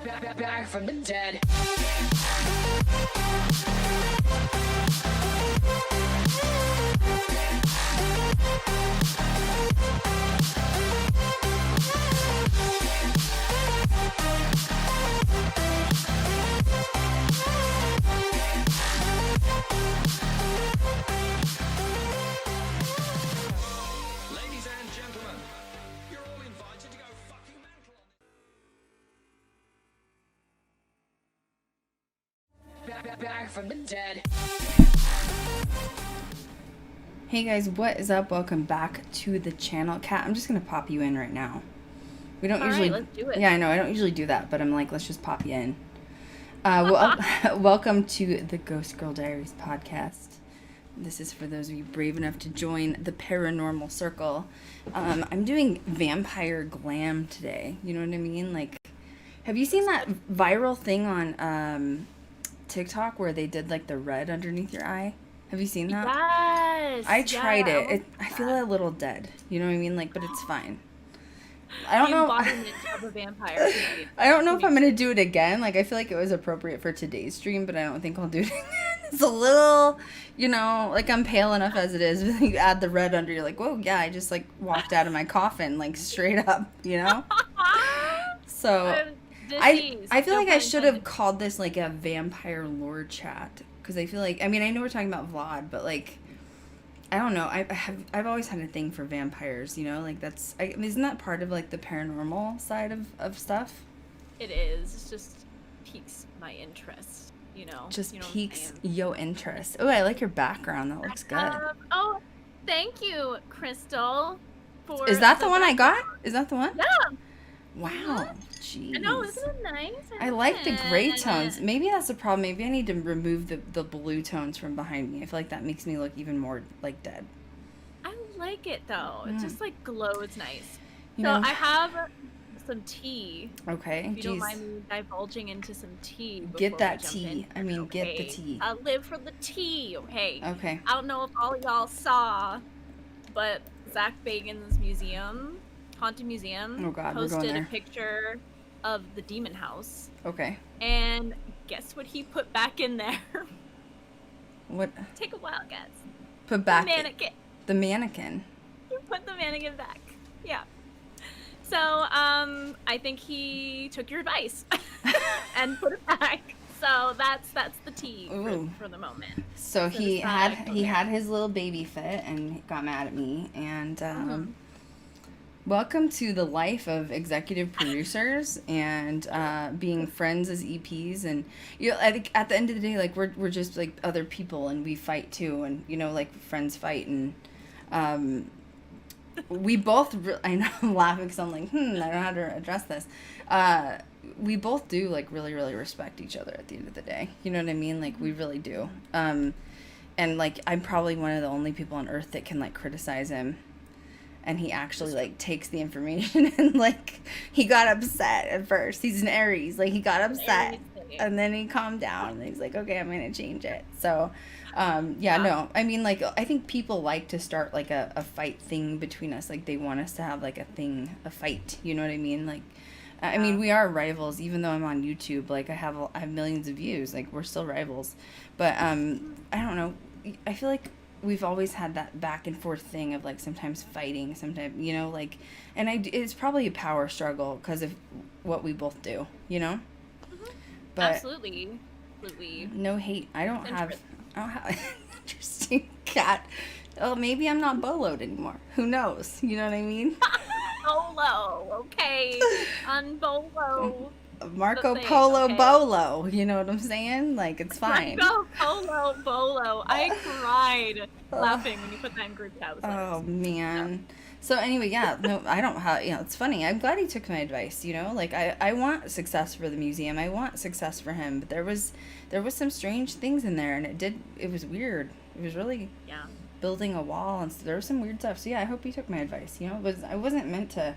Back from the dead. Ladies and gentlemen, you're all invited to go fucking mental. Back from the dead. Hey guys, what is up? Welcome back to the channel. Cat, I'm just gonna pop you in right now. We don't usually. Let's do it. Yeah, I know. I don't usually do that, but I'm like, let's just pop you in. Welcome to the Ghost Girl Diaries podcast. This is for those of you brave enough to join the paranormal circle. I'm doing vampire glam today. You know what I mean? Like, have you seen that viral thing on TikTok where they did like the red underneath your eye? Have you seen that? Yes. I tried it. I feel a little dead. You know what I mean? Like, but it's fine. I don't know. Embodiment of a vampire. I don't know if I'm gonna do it again. Like, I feel like it was appropriate for today's stream, but I don't think I'll do it again. It's a little, you know, like I'm pale enough as it is. But you add the red under, you're like, whoa, yeah, I just like walked out of my coffin, like straight up, you know. So I feel like I should have called this like a vampire lore chat, because I feel like, I mean, I know we're talking about Vlad, but like, I don't know. I've always had a thing for vampires, you know, like isn't that part of like the paranormal side of stuff? It is. It just piques my interest, you know. Just you know piques your interest. Oh, I like your background. That looks good. Oh, thank you, Krystal. Is that the one I got? Is that the one? Yeah. Wow. Jeez. I know, isn't it nice? I like the gray tones. Maybe that's the problem. Maybe I need to remove the blue tones from behind me. I feel like that makes me look even more like dead. I like it though. It just like glows nice. You So know, I have some tea. okay. If you don't mind me divulging into some tea. Get before that we jump tea. in. I mean, get the Okay. tea. I live for the tea, okay? Okay. I don't know if all y'all saw, but Zach Bagans' museum, Haunted Museum, Oh, God, we're going posted a there. picture of the demon house. Okay. And guess what he put back in there? What? Take a wild guess. Put back Mannequin. the mannequin. He put the mannequin back. Yeah. So, I think he took your advice and put it back. So that's the tea for the moment. So So he decide, had his little baby fit and got mad at me, and welcome to the life of executive producers and being friends as EPs. And you know, I think at the end of the day, like we're just like other people, and we fight too, and you know, like friends fight, and we both I know I'm laughing because I'm like I don't know how to address this. We both do like really respect each other at the end of the day. You know what I mean? Like we really do. And like I'm probably one of the only people on earth that can like criticize him, and he actually like takes the information and like he got upset at first. He's an Aries, like he got upset and then he calmed down and he's like, okay, I'm gonna change it. So no, I mean, like I think people like to start like a fight thing between us, like they want us to have like a fight, you know what I mean? Like I mean, we are rivals, even though I'm on YouTube. Like I have millions of views. Like we're still rivals, but I don't know. I feel like we've always had that back and forth thing of like sometimes fighting, sometimes you know, like, and it's probably a power struggle because of what we both do, you know. But Absolutely. no hate. I don't have interesting cat. Oh, maybe I'm not boloed anymore. Who knows? You know what I mean? Bolo, okay. On Bolo. Marco thing, Polo okay. Bolo. You know what I'm saying? Like, it's fine. Marco Polo Bolo. I cried laughing when you put that in group chat. Oh, man. So anyway, yeah, no, I don't have, you know, it's funny. I'm glad he took my advice, you know, like I want success for the museum. I want success for him, but there was some strange things in there, and it was weird. It was really building a wall, and there was some weird stuff. So yeah, I hope he took my advice, you know. I wasn't meant to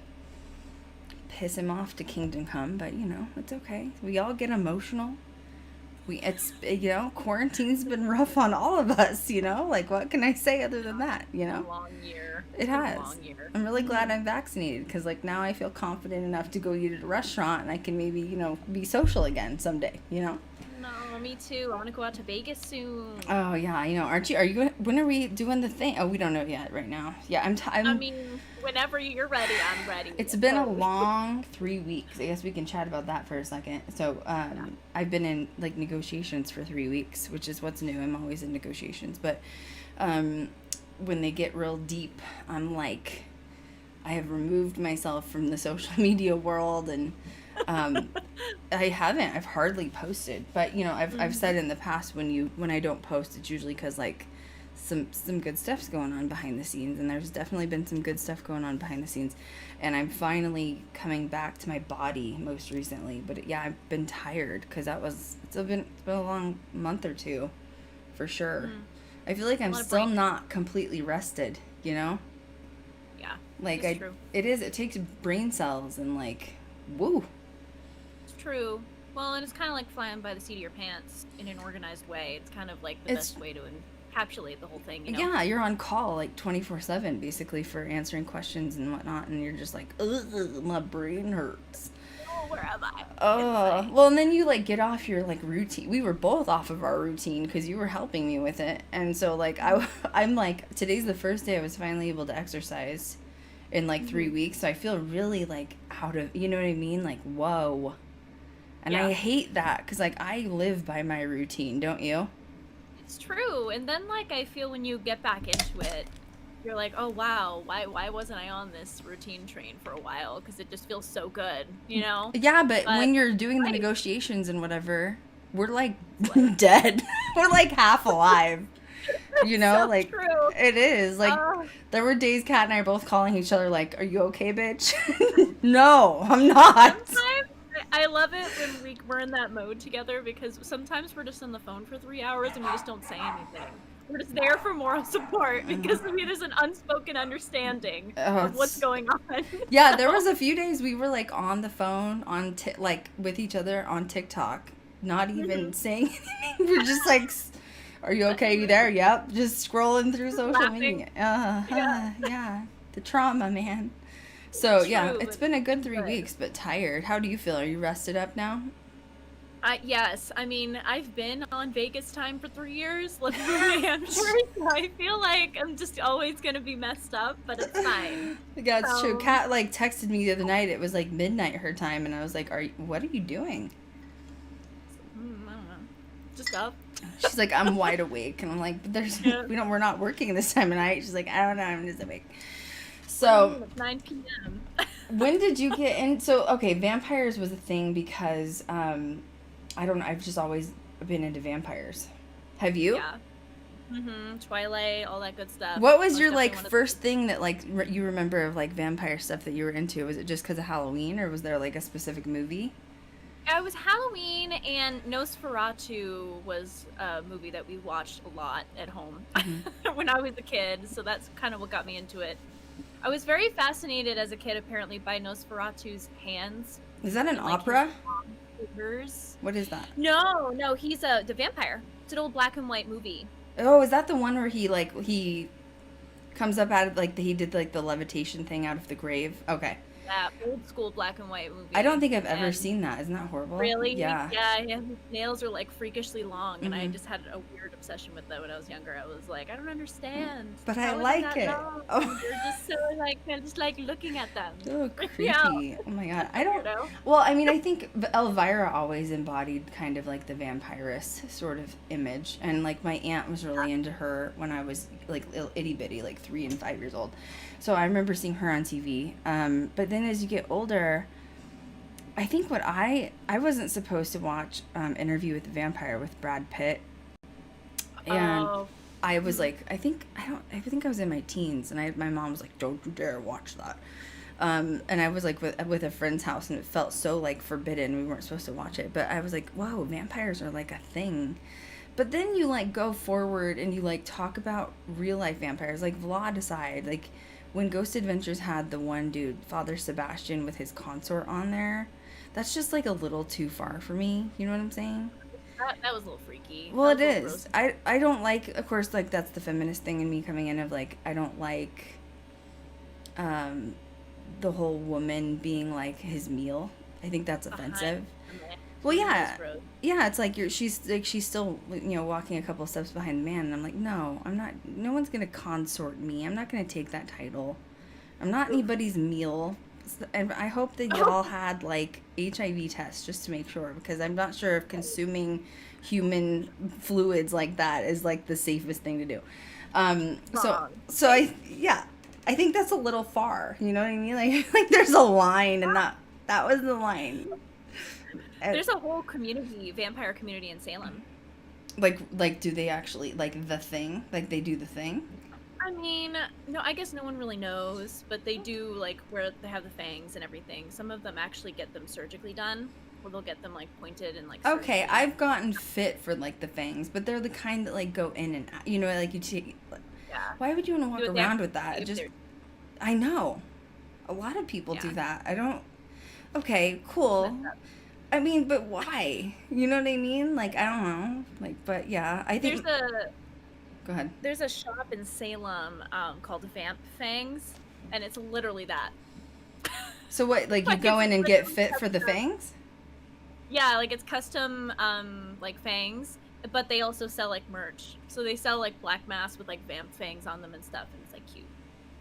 piss him off to Kingdom Come, but you know, it's okay. We all get emotional. It's, you know, quarantine's been rough on all of us, you know? Like, what can I say other than that, you know? A long year. It has. A long year. I'm really glad I'm vaccinated because, like, now I feel confident enough to go eat at a restaurant and I can maybe, you know, be social again someday, you know? No, me too. I want to go out to Vegas soon. Oh, yeah, I know. Aren't you? Are you? When are we doing the thing? Oh, we don't know yet right now. Yeah, I mean, whenever you're ready, I'm ready. It's been a long 3 weeks. I guess we can chat about that for a second. So, I've been in, like, negotiations for 3 weeks, which is what's new. I'm always in negotiations. But when they get real deep, I'm like, I have removed myself from the social media world, and I've hardly posted. But, you know, I've said in the past when I don't post, it's usually because, like, some good stuff's going on behind the scenes, and there's definitely been some good stuff going on behind the scenes, and I'm finally coming back to my body most recently. But yeah, I've been tired because it's been a long month or two for sure. I feel like I'm still not completely rested, you know? Yeah, like true. It takes brain cells and, like, woo. It's true. Well, and it's kind of like flying by the seat of your pants in an organized way. It's kind of like the best way to encapsulate the whole thing, you know? Yeah, you're on call, like, 24/7, basically, for answering questions and whatnot, and you're just like, ugh, my brain hurts. Oh, where am I? Oh, well, and then you, like, get off your, like, routine. We were both off of our routine because you were helping me with it, and so, like, I'm like, today's the first day I was finally able to exercise in, like, 3 weeks, so I feel really, like, out of, you know what I mean? Like, whoa. And I hate that because, like, I live by my routine, don't you? It's true. And then, like, I feel when you get back into it, you're like, oh, wow, why wasn't I on this routine train for a while? Because it just feels so good, you know? Yeah, but when you're doing the negotiations and whatever, we're, like, dead. We're, like, half alive. You know? So like, true. It is. Like, there were days Kat and I are both calling each other, like, are you okay, bitch? No, I'm not. Sometimes I love it when we're in that mode together, because sometimes we're just on the phone for 3 hours and we just don't say anything. We're just there for moral support because there's an unspoken understanding of what's going on. Yeah, there was a few days we were, like, on the phone like with each other on TikTok, not even saying anything. We're just like, are you okay? You there? Yep. Just scrolling through social media. Yeah. The trauma, man. So, yeah, it's been a good 3 weeks, but tired. How do you feel? Are you rested up now? Yes. I mean, I've been on Vegas time for 3 years, living in New Hampshire, so I feel like I'm just always going to be messed up, but it's fine. Yeah, it's true. Kat, like, texted me the other night. It was, like, midnight her time, and I was like, what are you doing? I don't know. Just up. She's like, I'm wide awake. And I'm like, but we're not working this time of night. She's like, I don't know, I'm just awake. So, it's 9 p.m. When did you get in? So, okay, vampires was a thing because, I don't know, I've just always been into vampires. Have you? Yeah. Twilight, all that good stuff. What was your, like, first thing that, like, you remember of, like, vampire stuff that you were into? Was it just because of Halloween, or was there, like, a specific movie? It was Halloween, and Nosferatu was a movie that we watched a lot at home when I was a kid, so that's kind of what got me into it. I was very fascinated as a kid, apparently, by Nosferatu's hands. Is that an opera? Fingers. What is that? No, he's the vampire. It's an old black and white movie. Oh, is that the one where he comes up out of, like, he did, like, the levitation thing out of the grave? Okay. That old school black and white movie. I don't think I've ever seen that. Isn't that horrible? Really? Yeah. Yeah, his nails are, like, freakishly long, and I just had a weird obsession with that when I was younger. I was like, I don't understand. But I like it. Oh. You're just so, like, I just like looking at them. So creepy. Yeah. Oh my god. I don't know. Well, I mean, I think Elvira always embodied kind of like the vampiress sort of image, and, like, my aunt was really into her when I was, like, itty bitty, like 3 and 5 years old. So I remember seeing her on TV. But then as you get older, I think what I wasn't supposed to watch Interview with the Vampire with Brad Pitt. And I was like, I think I was in my teens, and my mom was like, don't you dare watch that. And I was like with a friend's house, and it felt so, like, forbidden. We weren't supposed to watch it, but I was like, whoa, vampires are, like, a thing. But then you, like, go forward and you, like, talk about real life vampires, like Vlad aside, like, when Ghost Adventures had the one dude, Father Sebastian, with his consort on there, that's just, like, a little too far for me. You know what I'm saying? That was a little freaky. Well, it is. I don't like, of course, like, that's the feminist thing in me coming in of, like, I don't like the whole woman being, like, his meal. I think that's offensive. Well, yeah. Yeah, it's like she's still, walking a couple steps behind the man, and I'm like, no, I'm not, no one's going to consort me. I'm not going to take that title. I'm not anybody's meal. And I hope that y'all had, like, HIV tests just to make sure, because I'm not sure if consuming human fluids like that is, like, the safest thing to do. So I think that's a little far, you know what I mean? Like there's a line, and that was the line. There's a whole vampire community in Salem. Like do they actually, like, the thing? Like, they do the thing? I mean, no, I guess no one really knows, but they do, like, where they have the fangs and everything. Some of them actually get them surgically done, or they'll get them, like, pointed and, like, okay, I've gotten fit for, like, the fangs, but they're the kind that, like, go in and out, like, you take, yeah. Why would you want to walk around with that? I know. A lot of people do that. I don't, okay, cool. I mean, but why? You know what I mean? Like, I don't know. Like, but yeah, I think... Go ahead. There's a shop in Salem called Vamp Fangs, and it's literally that. So what, like, you go in and get fit for the fangs? Yeah, like, it's custom, like, fangs, but they also sell, like, merch. So they sell, like, black masks with, like, vamp fangs on them and stuff, and it's, like, cute.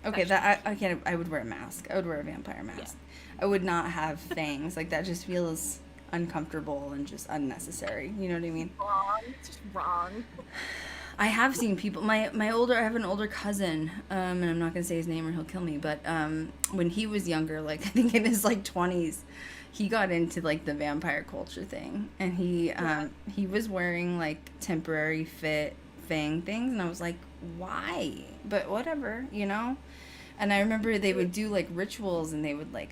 Okay, that I would wear a mask. I would wear a vampire mask. Yeah. I would not have fangs. Like, that just feels uncomfortable and just unnecessary. You know what I mean? Wrong. It's just wrong. I have seen people, I have an older cousin, and I'm not going to say his name or he'll kill me, but when he was younger, like, I think in his, like, 20s, he got into, like, the vampire culture thing, and he was wearing, like, temporary fit fang things, and I was like, why? But whatever, And I remember they would do, like, rituals, and they would, like,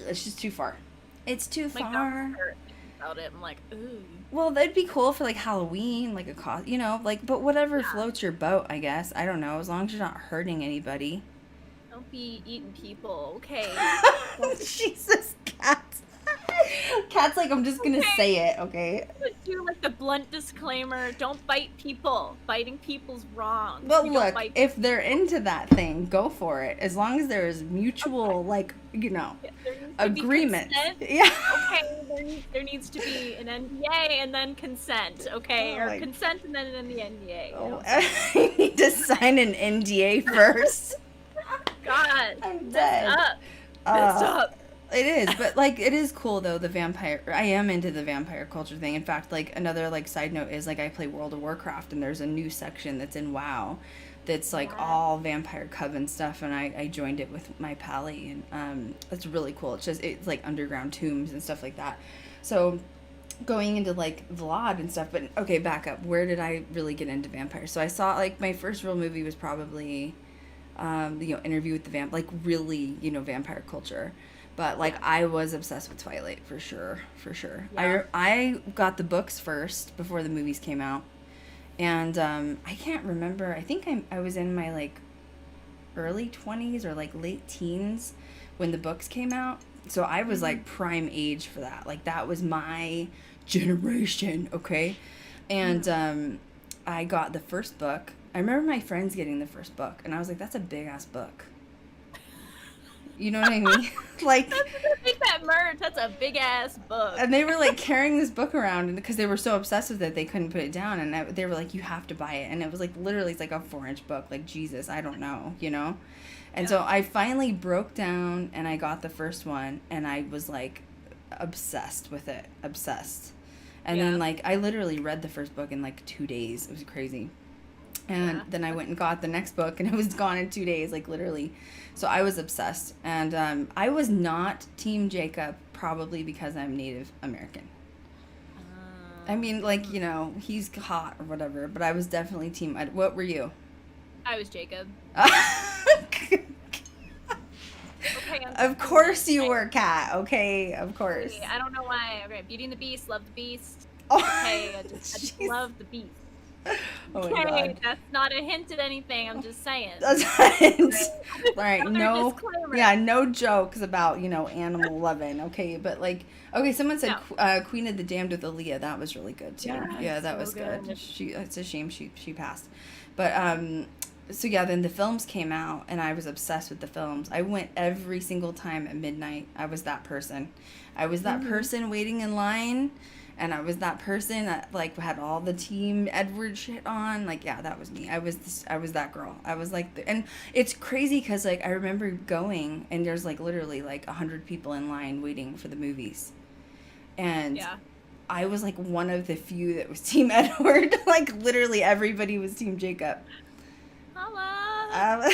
it's just too far. It's too far. About it, I'm like, ooh. Well, that'd be cool for, like, Halloween, like a like, but whatever floats your boat, I guess. I don't know, as long as you're not hurting anybody. Don't be eating people, okay? Jesus, Cat. Cat's like, I'm just gonna say it, okay? Do, like, the blunt disclaimer, don't bite people. Biting people's wrong. Well, look, if they're into that thing, go for it. As long as there is mutual, like, agreement. Yeah. Okay, there needs to be an NDA and then consent, okay? Or consent and then an NDA. Oh, I need to sign an NDA first. God. I'm dead. Messed up. It is, but, like, it is cool, though, I am into the vampire culture thing. In fact, like, another, like, side note is, like, I play World of Warcraft, and there's a new section that's in WoW that's, like, all vampire coven stuff, and I joined it with my pally, and it's really cool. It's like underground tombs and stuff like that. So going into, like, Vlad and stuff, but, okay, back up. Where did I really get into vampires? So I saw, like, my first real movie was probably, Interview with the Vamp, like, really, vampire culture. But, like, I was obsessed with Twilight, for sure. Yeah. I got the books first, before the movies came out. And I can't remember. I think I was in my, like, early 20s or, like, late teens when the books came out. So I was, like, prime age for that. Like, that was my generation, okay? And I got the first book. I remember my friends getting the first book. And I was like, that's a big-ass book. You know what I mean? Like, make that merch. That's a big ass book. And they were, like, carrying this book around because they were so obsessed with it they couldn't put it down. And they were like, you have to buy it. And it was, like, literally, it's like a 4-inch book. Like, Jesus, I don't know, And so I finally broke down and I got the first one and I was, like, obsessed with it. Obsessed. And then, like, I literally read the first book in, like, 2 days. It was crazy. And then I went and got the next book, and it was gone in 2 days, like, literally. So I was obsessed. And I was not Team Jacob, probably because I'm Native American. I mean, like, he's hot or whatever, but I was definitely Team... What were you? I was Jacob. Okay, of course you were, Cat. Okay, of course. I don't know why. Okay, Beauty and the Beast, love the Beast. Oh. Okay, I just love the Beast. Oh my Okay, God. that's not a hint at anything. I'm just saying. That's right. All right, Another no, disclaimer. yeah, no jokes about, animal loving, okay? But like, okay, someone said Queen of the Damned with Aaliyah. That was really good too. Yeah, Yeah, that so was good. good. It's a shame she passed. But so yeah, then the films came out, and I was obsessed with the films. I went every single time at midnight. I was that person. I was that person waiting in line. And I was that person that, like, had all the Team Edward shit on. Like, yeah, that was me. I was that girl. I was, like... and it's crazy because, like, I remember going, and there's, like, literally, like, 100 people in line waiting for the movies. And I was, like, one of the few that was Team Edward. Like, literally everybody was Team Jacob. Holla!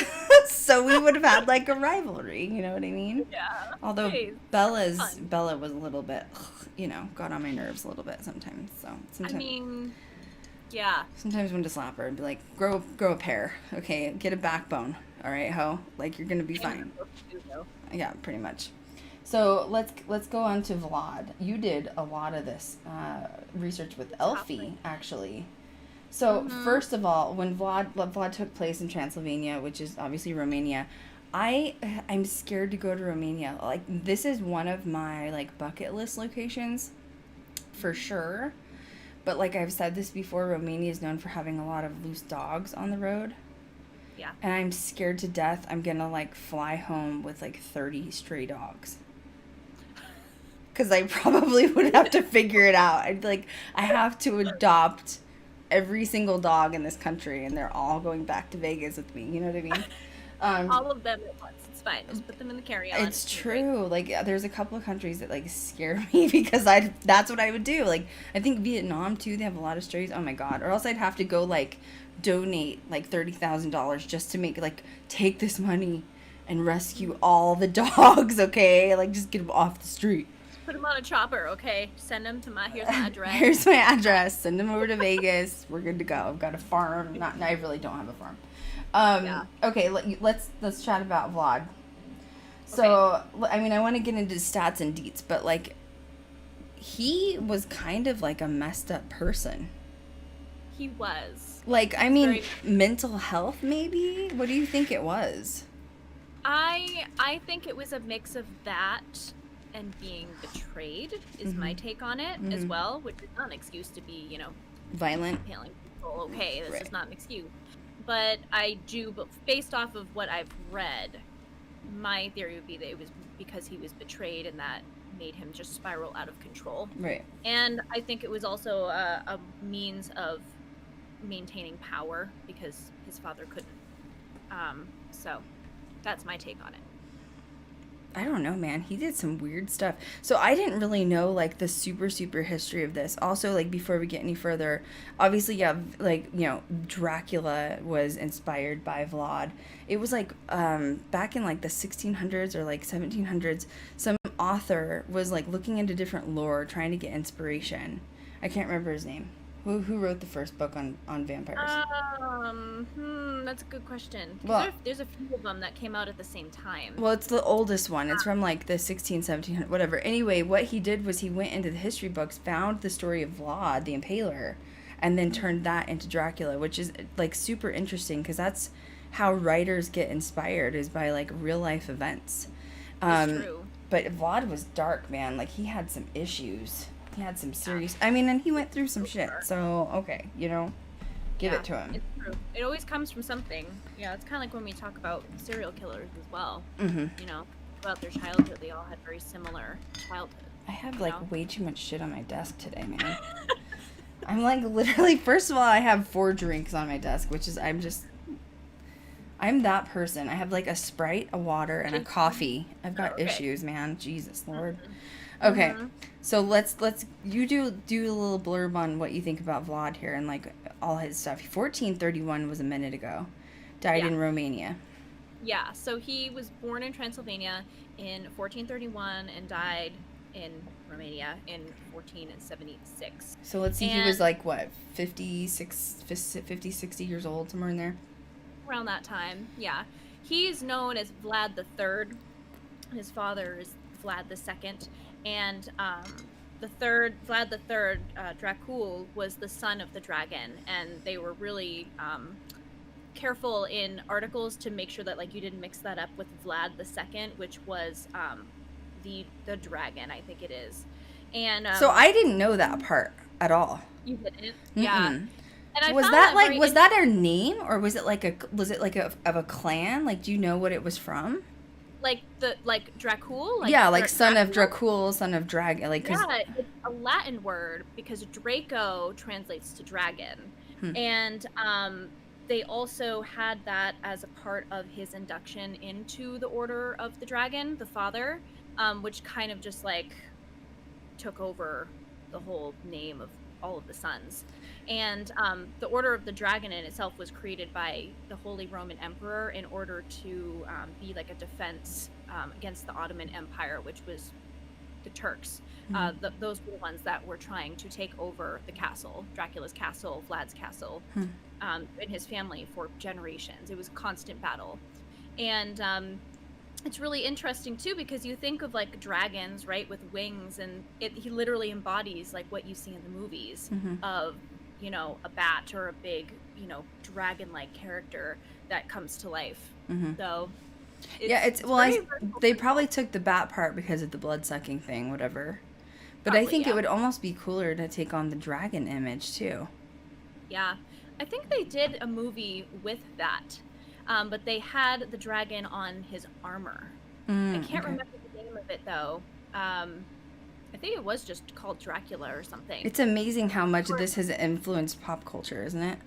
So we would have had, like, a rivalry. You know what I mean? Yeah. Although Hey, Bella was a little bit... got on my nerves a little bit sometimes. So sometimes, I mean, yeah. sometimes I want to slap her and be like, grow a pair, okay? Get a backbone, all right, ho? Like, you're gonna be fine. Yeah, pretty much. So let's go on to Vlad. You did a lot of this research with Elfie, actually. So first of all, when Vlad took place in Transylvania, which is obviously Romania, I'm scared to go to Romania. Like, this is one of my, like, bucket list locations, for sure. But, like I've said this before, Romania is known for having a lot of loose dogs on the road. Yeah. And I'm scared to death I'm gonna, like, fly home with, like, 30 stray dogs. Because I probably would have to figure it out. I'd, like, I have to adopt every single dog in this country, and they're all going back to Vegas with me. You know what I mean? All of them at once. It's fine. Just put them in the carry-on. It's true. Like, there's a couple of countries that, like, scare me because that's what I would do. Like, I think Vietnam, too, they have a lot of strays. Oh, my God. Or else I'd have to go, like, donate, like, $30,000 just to make, like, take this money and rescue all the dogs, okay? Like, just get them off the street. Put them on a chopper, okay? Send them to here's my address. Here's my address. Send them over to Vegas. We're good to go. I've got a farm. I really don't have a farm. Okay, let's chat about Vlad. So, I mean, I want to get into stats and deets, but, like, he was kind of like a messed up person. He was. Like, I mean, mental health, maybe? What do you think it was? I think it was a mix of that and being betrayed is my take on it as well, which is not an excuse to be, violent, impaling people. Okay, this is not an excuse. But based off of what I've read, my theory would be that it was because he was betrayed and that made him just spiral out of control. Right. And I think it was also a means of maintaining power because his father couldn't. So that's my take on it. I don't know, man. He did some weird stuff. So I didn't really know, like, the super history of this. Also, like, before we get any further, obviously, yeah, like, Dracula was inspired by Vlad. It was, like, back in, like, the 1600s or, like, 1700s, some author was, like, looking into different lore, trying to get inspiration. I can't remember his name. Who wrote the first book on vampires? That's a good question. Well, there's a few of them that came out at the same time. Well, it's the oldest one. It's from like the 1700, whatever. Anyway, what he did was he went into the history books, found the story of Vlad, the Impaler, and then turned that into Dracula, which is like super interesting because that's how writers get inspired, is by like real life events. That's true. But Vlad was dark, man. Like, he had some issues. He had some serious... I mean, and he went through some shit. So, okay, give it to him. It's true. It always comes from something. Yeah, it's kind of like when we talk about serial killers as well. About their childhood. They all had very similar childhood. I have, way too much shit on my desk today, man. I'm, like, literally... First of all, I have 4 drinks on my desk, which is... I'm that person. I have, like, a Sprite, a water, and a coffee. I've got issues, man. Jesus, Lord. Okay, so let's you do a little blurb on what you think about Vlad here and like all his stuff. 1431 was a minute ago. Died in Romania. Yeah, so he was born in Transylvania in 1431 and died in Romania in 1476. So let's see, he was like what, 50, 60 years old, somewhere in there? Around that time, yeah. He's known as Vlad the Third. His father is Vlad the Second. And Vlad the Third, Dracul, was the son of the dragon, and they were really careful in articles to make sure that like you didn't mix that up with Vlad the Second, which was the dragon, I think it is. And so I didn't know that part at all. You didn't? Mm-mm. Yeah. And I was found that like very that her name, or was it like of a clan? Like, do you know what it was from? like Dracul? Like yeah, like son of Dracul, son of dragon. Like, yeah, it's a Latin word because Draco translates to dragon, and they also had that as a part of his induction into the Order of the Dragon, the father, which kind of just like took over the whole name of all of the sons. And the Order of the Dragon in itself was created by the Holy Roman Emperor in order to be like a defense against the Ottoman Empire, which was the Turks. Those were the ones that were trying to take over the castle, Dracula's castle, Vlad's castle, and his family for generations. It was a constant battle. And it's really interesting too, because you think of like dragons, right, with wings, and he literally embodies like what you see in the movies of, you know, a bat or a big, you know, dragon-like character that comes to life. So they probably took the bat part because of the blood-sucking thing, whatever. But probably, I think it would almost be cooler to take on the dragon image too. Yeah, I think they did a movie with that. But they had the dragon on his armor. I can't remember the name of it, though. I think it was just called Dracula or something. It's amazing how much of this has influenced pop culture, isn't it?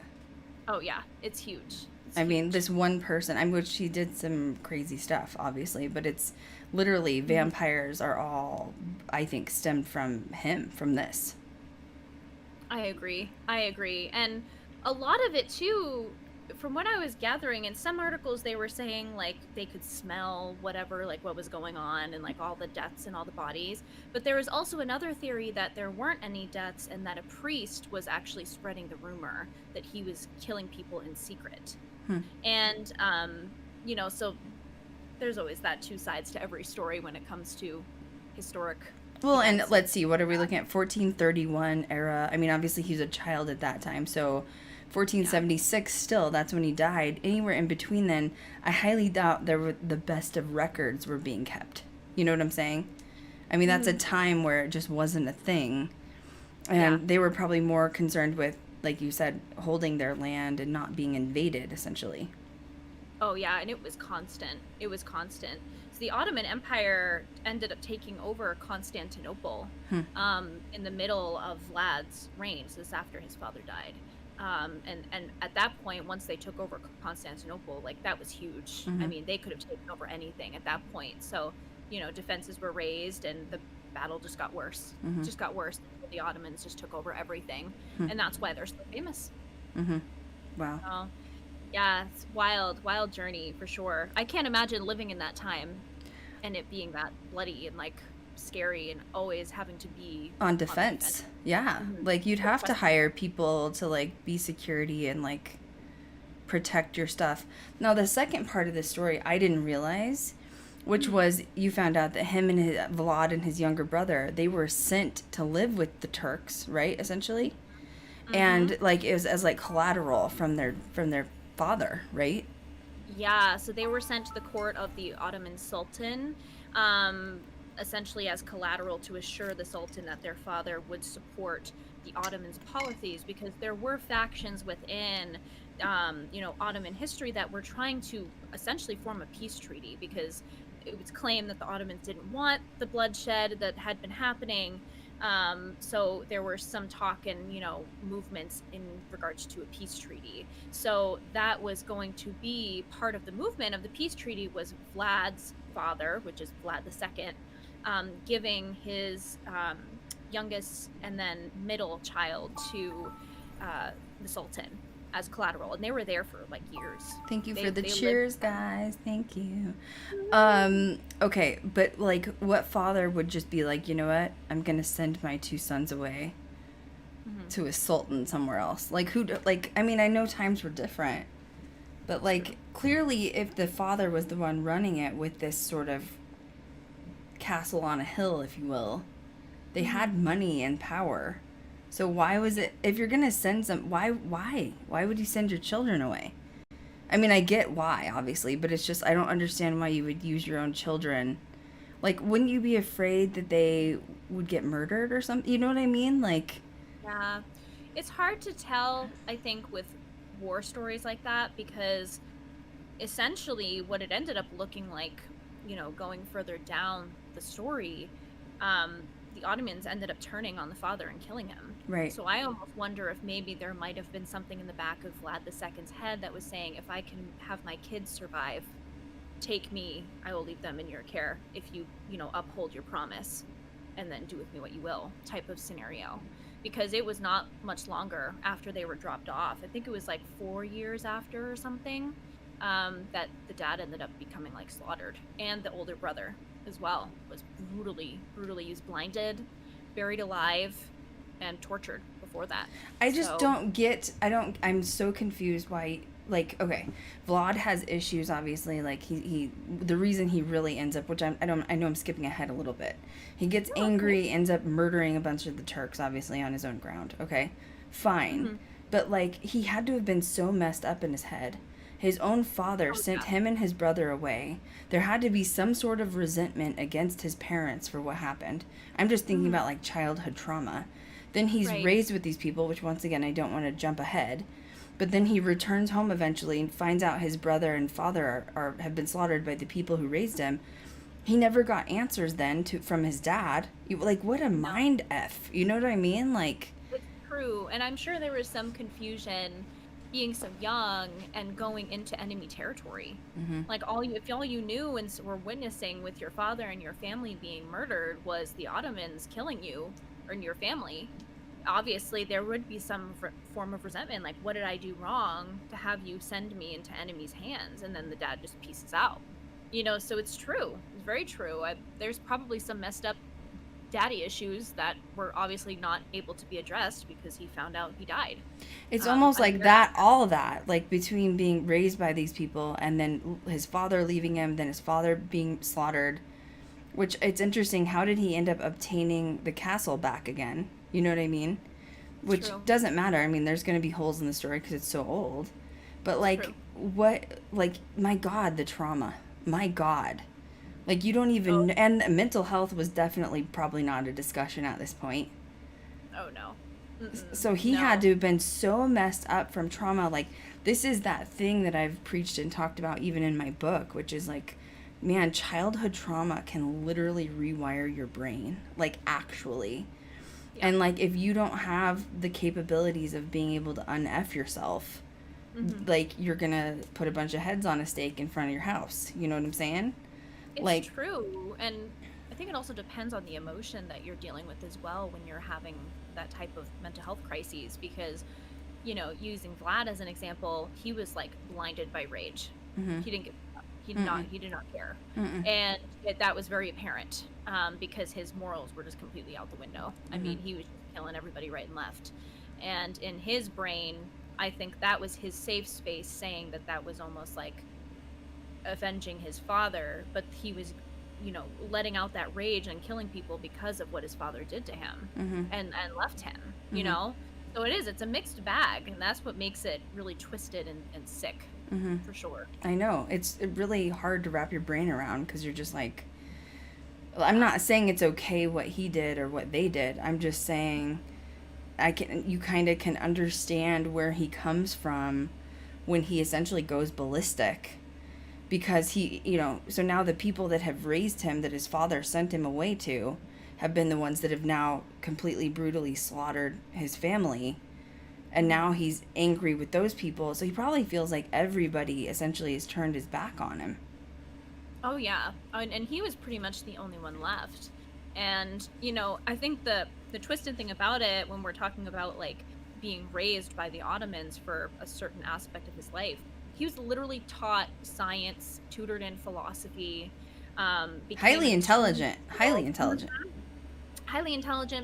Oh, yeah. It's huge. I mean, this one person, which she did some crazy stuff, obviously, but it's literally vampires are all, I think, stemmed from him, from this. I agree. And a lot of it, too, from what I was gathering, in some articles they were saying like they could smell whatever, like what was going on and like all the deaths and all the bodies. But there was also another theory that there weren't any deaths and that a priest was actually spreading the rumor that he was killing people in secret. And you know, so there's always that two sides to every story when it comes to historic events. And let's see, what are we looking at? 1431 era. I mean, obviously he was a child at that time, so 1476 still, that's when he died. Anywhere in between then, I highly doubt the best of records were being kept. You know what I'm saying? I mean, that's a time where it just wasn't a thing. And they were probably more concerned with, like you said, holding their land and not being invaded, essentially. Oh, yeah, and it was constant. So the Ottoman Empire ended up taking over Constantinople in the middle of Vlad's reign. So this is after his father died. And at that point, once they took over Constantinople, like that was huge. I mean, they could have taken over anything at that point. So, you know, defenses were raised and the battle just got worse. Just got worse. The Ottomans just took over everything. And that's why they're so famous. Wow. So, yeah, it's wild journey for sure. I can't imagine living in that time and it being that bloody and like scary and always having to be on defense. Yeah. Like you'd have to hire people to like be security and like protect your stuff. Now the second part of the story I didn't realize, which was you found out that him and Vlad and his younger brother, they were sent to live with the Turks, right, essentially? And like it was as like collateral from their father, right? Yeah, so they were sent to the court of the Ottoman Sultan, essentially as collateral to assure the Sultan that their father would support the Ottomans' policies, because there were factions within, you know, Ottoman history that were trying to essentially form a peace treaty, because it was claimed that the Ottomans didn't want the bloodshed that had been happening. So there were some talk and, you know, movements in regards to a peace treaty. So that was going to be part of the movement of the peace treaty was Vlad's father, which is Vlad II, giving his youngest and then middle child to the Sultan as collateral, and they were there for like years. Thank you for the cheers, guys. Thank you. Okay, but like, what father would just be like, you know what? I'm gonna send my two sons away to a sultan somewhere else. Like, who? Like, I mean, I know times were different, but like, clearly, if the father was the one running it with this sort of castle on a hill, if you will, They had money and power. So why was it, if you're going to send some, why would you send your children away? I mean, I get why, obviously, but it's just, I don't understand why you would use your own children. Like, wouldn't you be afraid that they would get murdered or something? You know what I mean? Like, Yeah. It's hard to tell, I think, with war stories like that, because essentially what it ended up looking like, you know, going further down the story, the Ottomans ended up turning on the father and killing him. right. So I almost wonder if maybe there might have been something in the back of Vlad II's head that was saying, if I can have my kids survive, take me, I will leave them in your care if you, you know, uphold your promise, and then do with me what you will, type of scenario. Because it was not much longer after they were dropped off. I think it was like 4 years after or something, that the dad ended up becoming like slaughtered, and the older brother as well was brutally used, blinded, buried alive, and tortured before that. I just I'm so confused why, like, okay, Vlad has issues, obviously, like, he the reason he really ends up, which I know I'm skipping ahead a little bit. He gets angry, ends up murdering a bunch of the Turks, obviously, on his own ground, okay? Fine. But, like, he had to have been so messed up in his head. His own father sent him and his brother away. There had to be some sort of resentment against his parents for what happened. I'm just thinking about, like, childhood trauma. Then he's raised with these people, which, once again, I don't want to jump ahead. But then he returns home eventually and finds out his brother and father have been slaughtered by the people who raised him. He never got answers then from his dad. Like, what a mind F. You know what I mean? Like, it's true. And I'm sure there was some confusion being so young and going into enemy territory. Like, if all you knew and were witnessing with your father and your family being murdered was the Ottomans killing you or your family, obviously there would be some form of resentment. Like, what did I do wrong to have you send me into enemies' hands? And then the dad just pieces out. You know, so it's true. It's very true. There's probably some messed up daddy issues that were obviously not able to be addressed because he found out he died. It's almost like that, all of that, like, between being raised by these people and then his father leaving him, then his father being slaughtered, which, it's interesting, how did he end up obtaining the castle back again? You know what I mean? Which doesn't matter. I mean, there's going to be holes in the story because it's so old. But, like, my God, the trauma. My God. Like, you don't even... And mental health was definitely probably not a discussion at this point. Oh, no. So he had to have been so messed up from trauma. Like, this is that thing that I've preached and talked about even in my book, which is, like, man, childhood trauma can literally rewire your brain. Like, actually. Yeah. And, like, if you don't have the capabilities of being able to un-F yourself, like, you're gonna put a bunch of heads on a stake in front of your house. You know what I'm saying? It's true. And I think it also depends on the emotion that you're dealing with as well when you're having that type of mental health crises. Because, you know, using Vlad as an example, he was, like, blinded by rage. He didn't give up. He did not care. And that was very apparent, because his morals were just completely out the window. I mean, he was just killing everybody right and left. And in his brain, I think that was his safe space, saying that was almost like avenging his father, but he was, you know, letting out that rage and killing people because of what his father did to him and left him, you know? So it's a mixed bag, and that's what makes it really twisted and sick, for sure. I know. It's really hard to wrap your brain around because you're just like, I'm not saying it's okay what he did or what they did. I'm just saying you kind of can understand where he comes from when he essentially goes ballistic, because he, you know, so now the people that have raised him, that his father sent him away to, have been the ones that have now completely brutally slaughtered his family. And now he's angry with those people. So he probably feels like everybody essentially has turned his back on him. Oh, yeah. And he was pretty much the only one left. And, you know, I think the twisted thing about it, when we're talking about, like, being raised by the Ottomans for a certain aspect of his life, he was literally taught science, tutored in philosophy. Highly intelligent,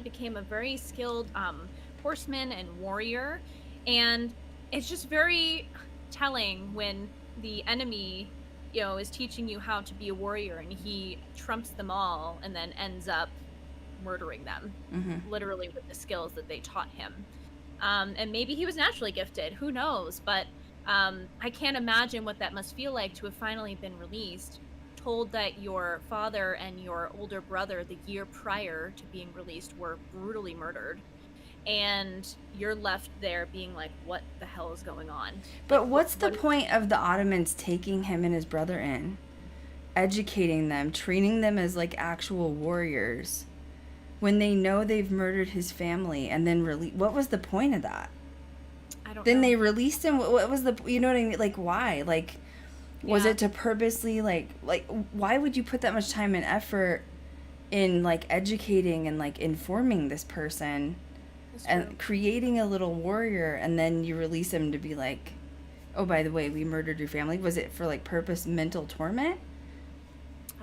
became a very skilled horseman and warrior. And it's just very telling when the enemy, you know, is teaching you how to be a warrior, and he trumps them all and then ends up murdering them, literally with the skills that they taught him. And maybe he was naturally gifted, who knows? But I can't imagine what that must feel like to have finally been released, told that your father and your older brother the year prior to being released were brutally murdered, and you're left there being like, what the hell is going on? But what's the point of the Ottomans taking him and his brother in, educating them, training them as like actual warriors, when they know they've murdered his family, and then what was the point of that? I don't then know. They released him. What was the, you know what I mean? Like, why? Like, was it to purposely like why would you put that much time and effort in like educating and like informing this person and creating a little warrior, and then you release him to be like, oh, by the way, we murdered your family? Was it for like purpose mental torment?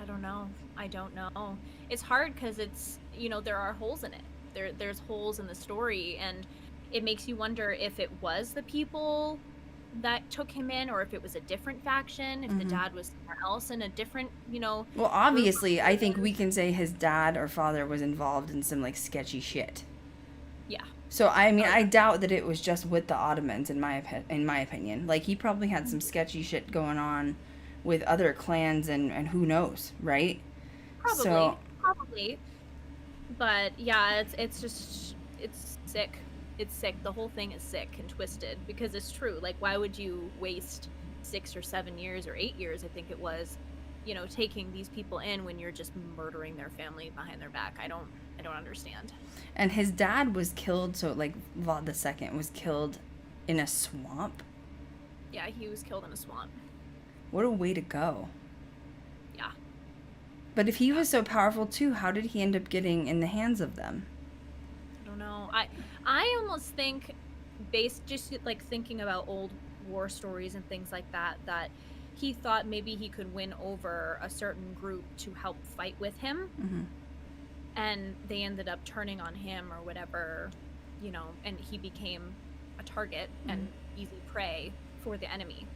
I don't know. It's hard because it's, you know, there are holes in it. There's holes in the story, and it makes you wonder if it was the people that took him in, or if it was a different faction, if the dad was somewhere else in a different, you know. Well, obviously, I think we can say his dad or father was involved in some like sketchy shit. Yeah. So I mean, I doubt that it was just with the Ottomans, in my opinion. Like, he probably had some sketchy shit going on with other clans and who knows, right? Probably. But yeah, it's just, it's sick. It's sick. The whole thing is sick and twisted, because it's true. Like, why would you waste 6 or 7 years or 8 years, I think it was, you know, taking these people in when you're just murdering their family behind their back? I don't understand. And his dad was killed, so like Vlad II was killed in a swamp? Yeah, he was killed in a swamp. What a way to go. Yeah. But if he was so powerful too, how did he end up getting in the hands of them? I don't know. I almost think, based just like thinking about old war stories and things like that, that he thought maybe he could win over a certain group to help fight with him. And they ended up turning on him or whatever, you know, and he became a target and easy prey for the enemy.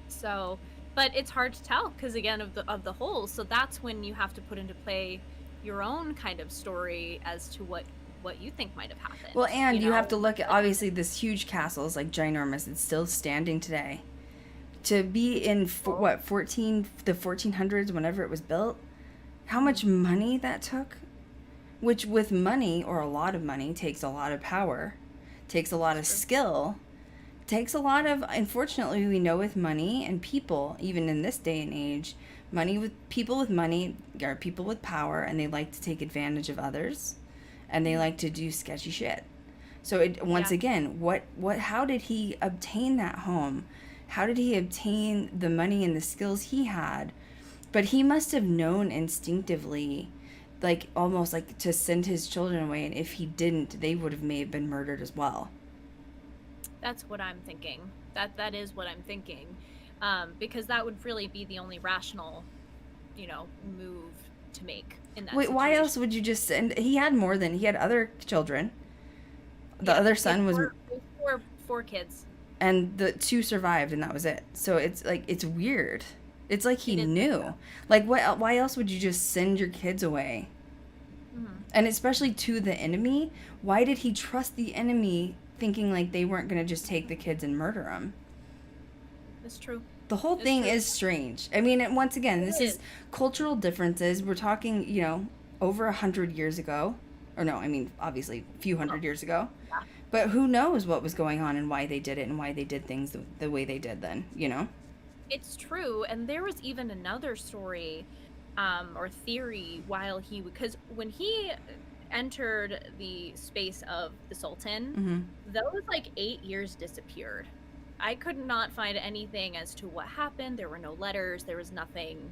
So, but it's hard to tell because, again, of the holes. So that's when you have to put into play your own kind of story as to what you think might have happened. Well, and you have to look at, obviously, this huge castle is like ginormous. It's still standing today. To be in the 1400s, whenever it was built, how much money that took? Which, with money, or a lot of money, takes a lot of power, takes a lot of skill, takes a lot of, unfortunately, we know with money and people, even in this day and age, people with money are people with power, and they like to take advantage of others, and they like to do sketchy shit. So once again, how did he obtain that home? How did he obtain the money and the skills he had? But he must have known instinctively, like almost like to send his children away, and if he didn't, they may have been murdered as well. That's what I'm thinking. That is what I'm thinking, because that would really be the only rational, you know, move to make in that. Wait, situation. Why else would you just send? He had other children. The other son was four kids, and the 2 survived, and that was it. So it's like, it's weird. It's like he knew. Like, why else would you just send your kids away? And especially to the enemy. Why did he trust the enemy, thinking like they weren't going to just take the kids and murder them? That's true. The whole thing is strange. I mean, once again, this is cultural differences. We're talking, you know, over 100 years ago. Or no, I mean, obviously, a few hundred years ago. Yeah. But who knows what was going on and why they did it and why they did things the way they did then, you know? It's true. And there was even another story or theory because when he entered the space of the Sultan, those like 8 years disappeared. I could not find anything as to what happened. There were no letters. There was nothing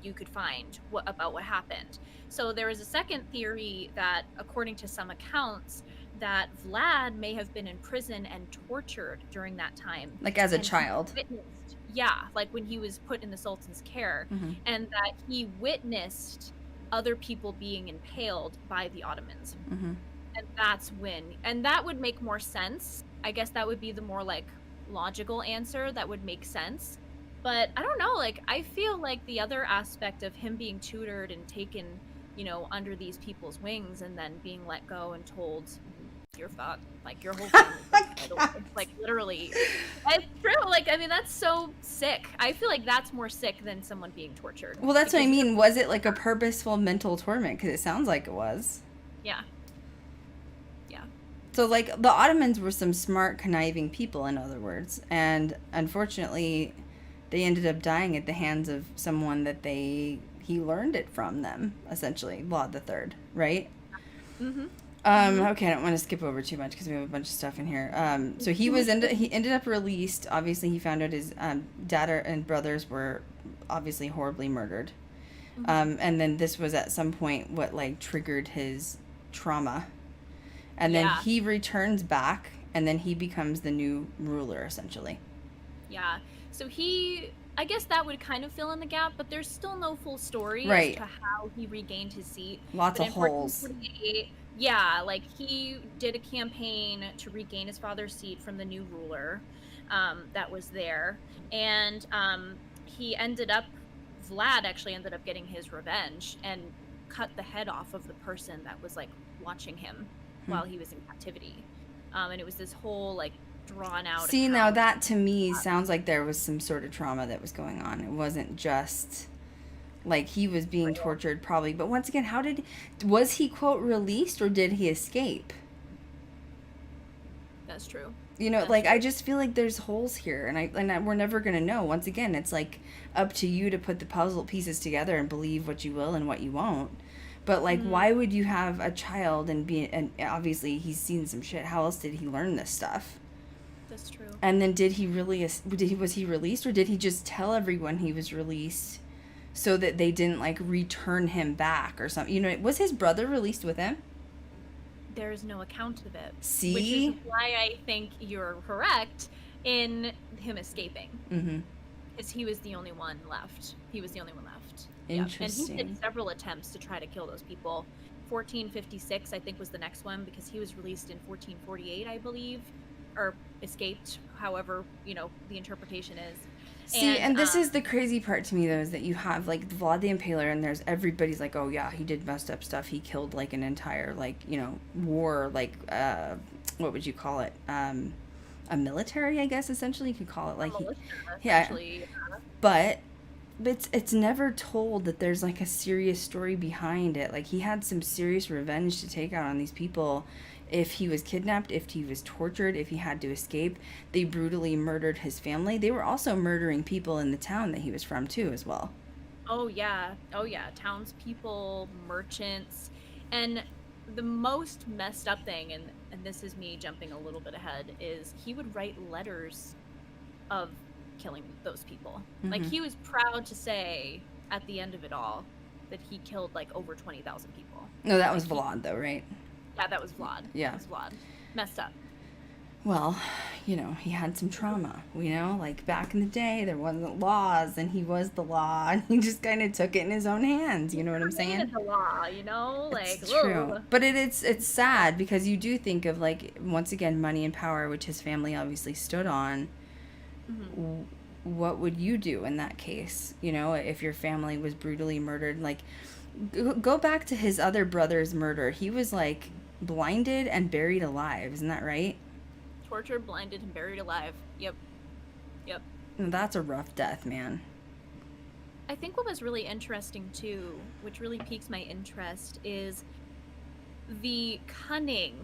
you could find about what happened. So there was a second theory that, according to some accounts, that Vlad may have been in prison and tortured during that time. Like as a child. Yeah, like when he was put in the Sultan's care, and that he witnessed other people being impaled by the Ottomans. And that's and that would make more sense. I guess that would be the more like logical answer that would make sense. But I don't know, like I feel like the other aspect of him being tutored and taken under these people's wings and then being let go and told you're fucked, like your whole family. Like literally, it's true. Like, I mean, that's so sick. I feel like that's more sick than someone being tortured. Well, that's what I mean. Was it like a purposeful mental torment? Because it sounds like it was. Yeah. So, like, the Ottomans were some smart, conniving people, in other words. And unfortunately, they ended up dying at the hands of someone that he learned it from them, essentially, Vlad the Third, right? Mm-hmm. Okay, I don't want to skip over too much because we have a bunch of stuff in here. So he ended up released. Obviously, he found out his dad and brothers were obviously horribly murdered. Mm-hmm. And then this was at some point what, like, triggered his trauma. And then he returns back, and then he becomes the new ruler, essentially. Yeah. So I guess that would kind of fill in the gap, but there's still no full story as to how he regained his seat. Lots of holes. Yeah, like he did a campaign to regain his father's seat from the new ruler that was there. And Vlad actually ended up getting his revenge and cut the head off of the person that was, like, watching him while he was in captivity. And it was this whole, like, drawn out. See, now that to me sounds like there was some sort of trauma that was going on. It wasn't just like he was being tortured probably. But once again, was he, quote, released, or did he escape? That's true. I just feel like there's holes here, and we're never going to know. Once again, it's like up to you to put the puzzle pieces together and believe what you will and what you won't. But, like, why would you have a child and obviously he's seen some shit. How else did he learn this stuff? That's true. And then was he released, or did he just tell everyone he was released so that they didn't, like, return him back or something? Was his brother released with him? There's no account of it. See? Which is why I think you're correct in him escaping. Mm-hmm. Because he was the only one left. Interesting. And he did several attempts to try to kill those people. 1456, I think, was the next one, because he was released in 1448, I believe, or escaped, however, the interpretation is. See, and this is the crazy part to me, though, is that you have, like, Vlad the Impaler, and everybody's like, oh, yeah, he did messed up stuff. He killed, like, an entire, like, war, like, what would you call it? A military, I guess, essentially. You could call it, like, But it's never told that there's, like, a serious story behind it. Like, he had some serious revenge to take out on these people. If he was kidnapped, if he was tortured, if he had to escape, they brutally murdered his family. They were also murdering people in the town that he was from, too, as well. Oh, yeah. Townspeople, merchants. And the most messed up thing, and this is me jumping a little bit ahead, is he would write letters of killing those people. Mm-hmm. Like, he was proud to say at the end of it all that he killed, like, over 20,000 people. No, that was Vlad, though, right? Yeah, that was Vlad. Yeah. That was Vlad. Messed up. Well, he had some trauma, like back in the day, there wasn't laws, and he was the law, and he just kind of took it in his own hands, you know what I'm saying? The law, like, it's true. But it's sad, because you do think of, like, once again, money and power, which his family obviously stood on. Mm-hmm. What would you do in that case? If your family was brutally murdered, like, go back to his other brother's murder. He was, like, blinded and buried alive, isn't that right? Tortured, blinded, and buried alive. Yep. That's a rough death, man. I think what was really interesting, too, which really piques my interest, is the cunning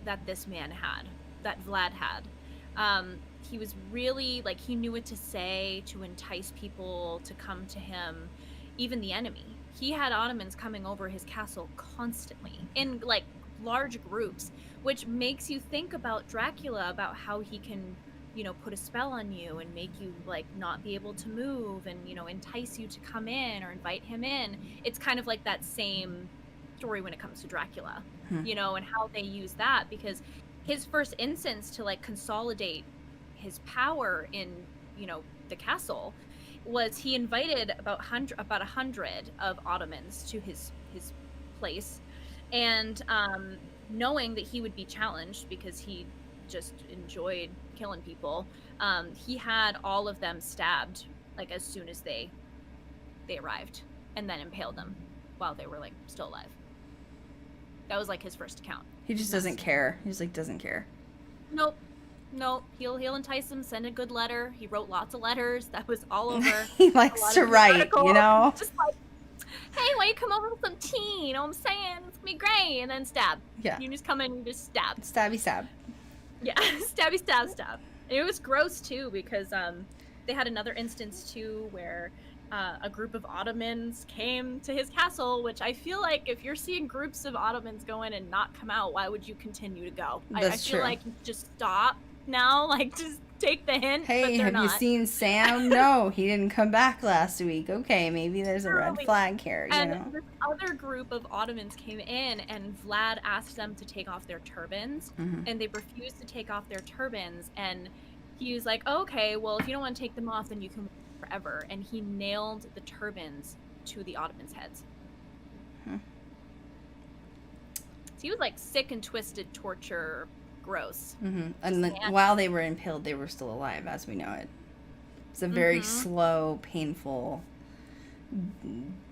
that this man had, that Vlad had. He was really, like, he knew what to say to entice people to come to him, even the enemy. He had Ottomans coming over his castle constantly, in, like, large groups, which makes you think about Dracula, about how he can, put a spell on you and make you, like, not be able to move and, entice you to come in or invite him in. It's kind of like that same story when it comes to Dracula, and how they use that, because his first instance to, like, consolidate his power in, the castle was he invited about 100 of Ottomans to his place, and knowing that he would be challenged because he just enjoyed killing people, he had all of them stabbed, like, as soon as they arrived, and then impaled them. while they were like still alive. That was like his first account. He just doesn't care. He just like doesn't care. Nope. He'll entice them, send a good letter. He wrote lots of letters. That was all over. He likes to write, you know? Just like, hey, why you come over with some tea? You know what I'm saying? It's gonna be great. And then stab. Yeah. You just come in and just stab. Stabby stab. Yeah, stabby stab. And it was gross too because they had another instance too where a group of Ottomans came to his castle, which I feel like if you're seeing groups of Ottomans go in and not come out, why would you continue to go? I feel true. like you just stop now, like just take the hint. Hey, but have not. you seen Sam? No, he didn't come back last week. Okay, maybe there's a red flag here, you and know? this other group of Ottomans came in, and Vlad asked them to take off their turbans, and they refused to take off their turbans, and he was like, oh, okay, well, if you don't want to take them off, then you can forever. And he nailed the turbans to the Ottomans' heads. So he was like sick and twisted, torture, gross. And then while they were impaled, they were still alive, as we know it. It's a very slow, painful,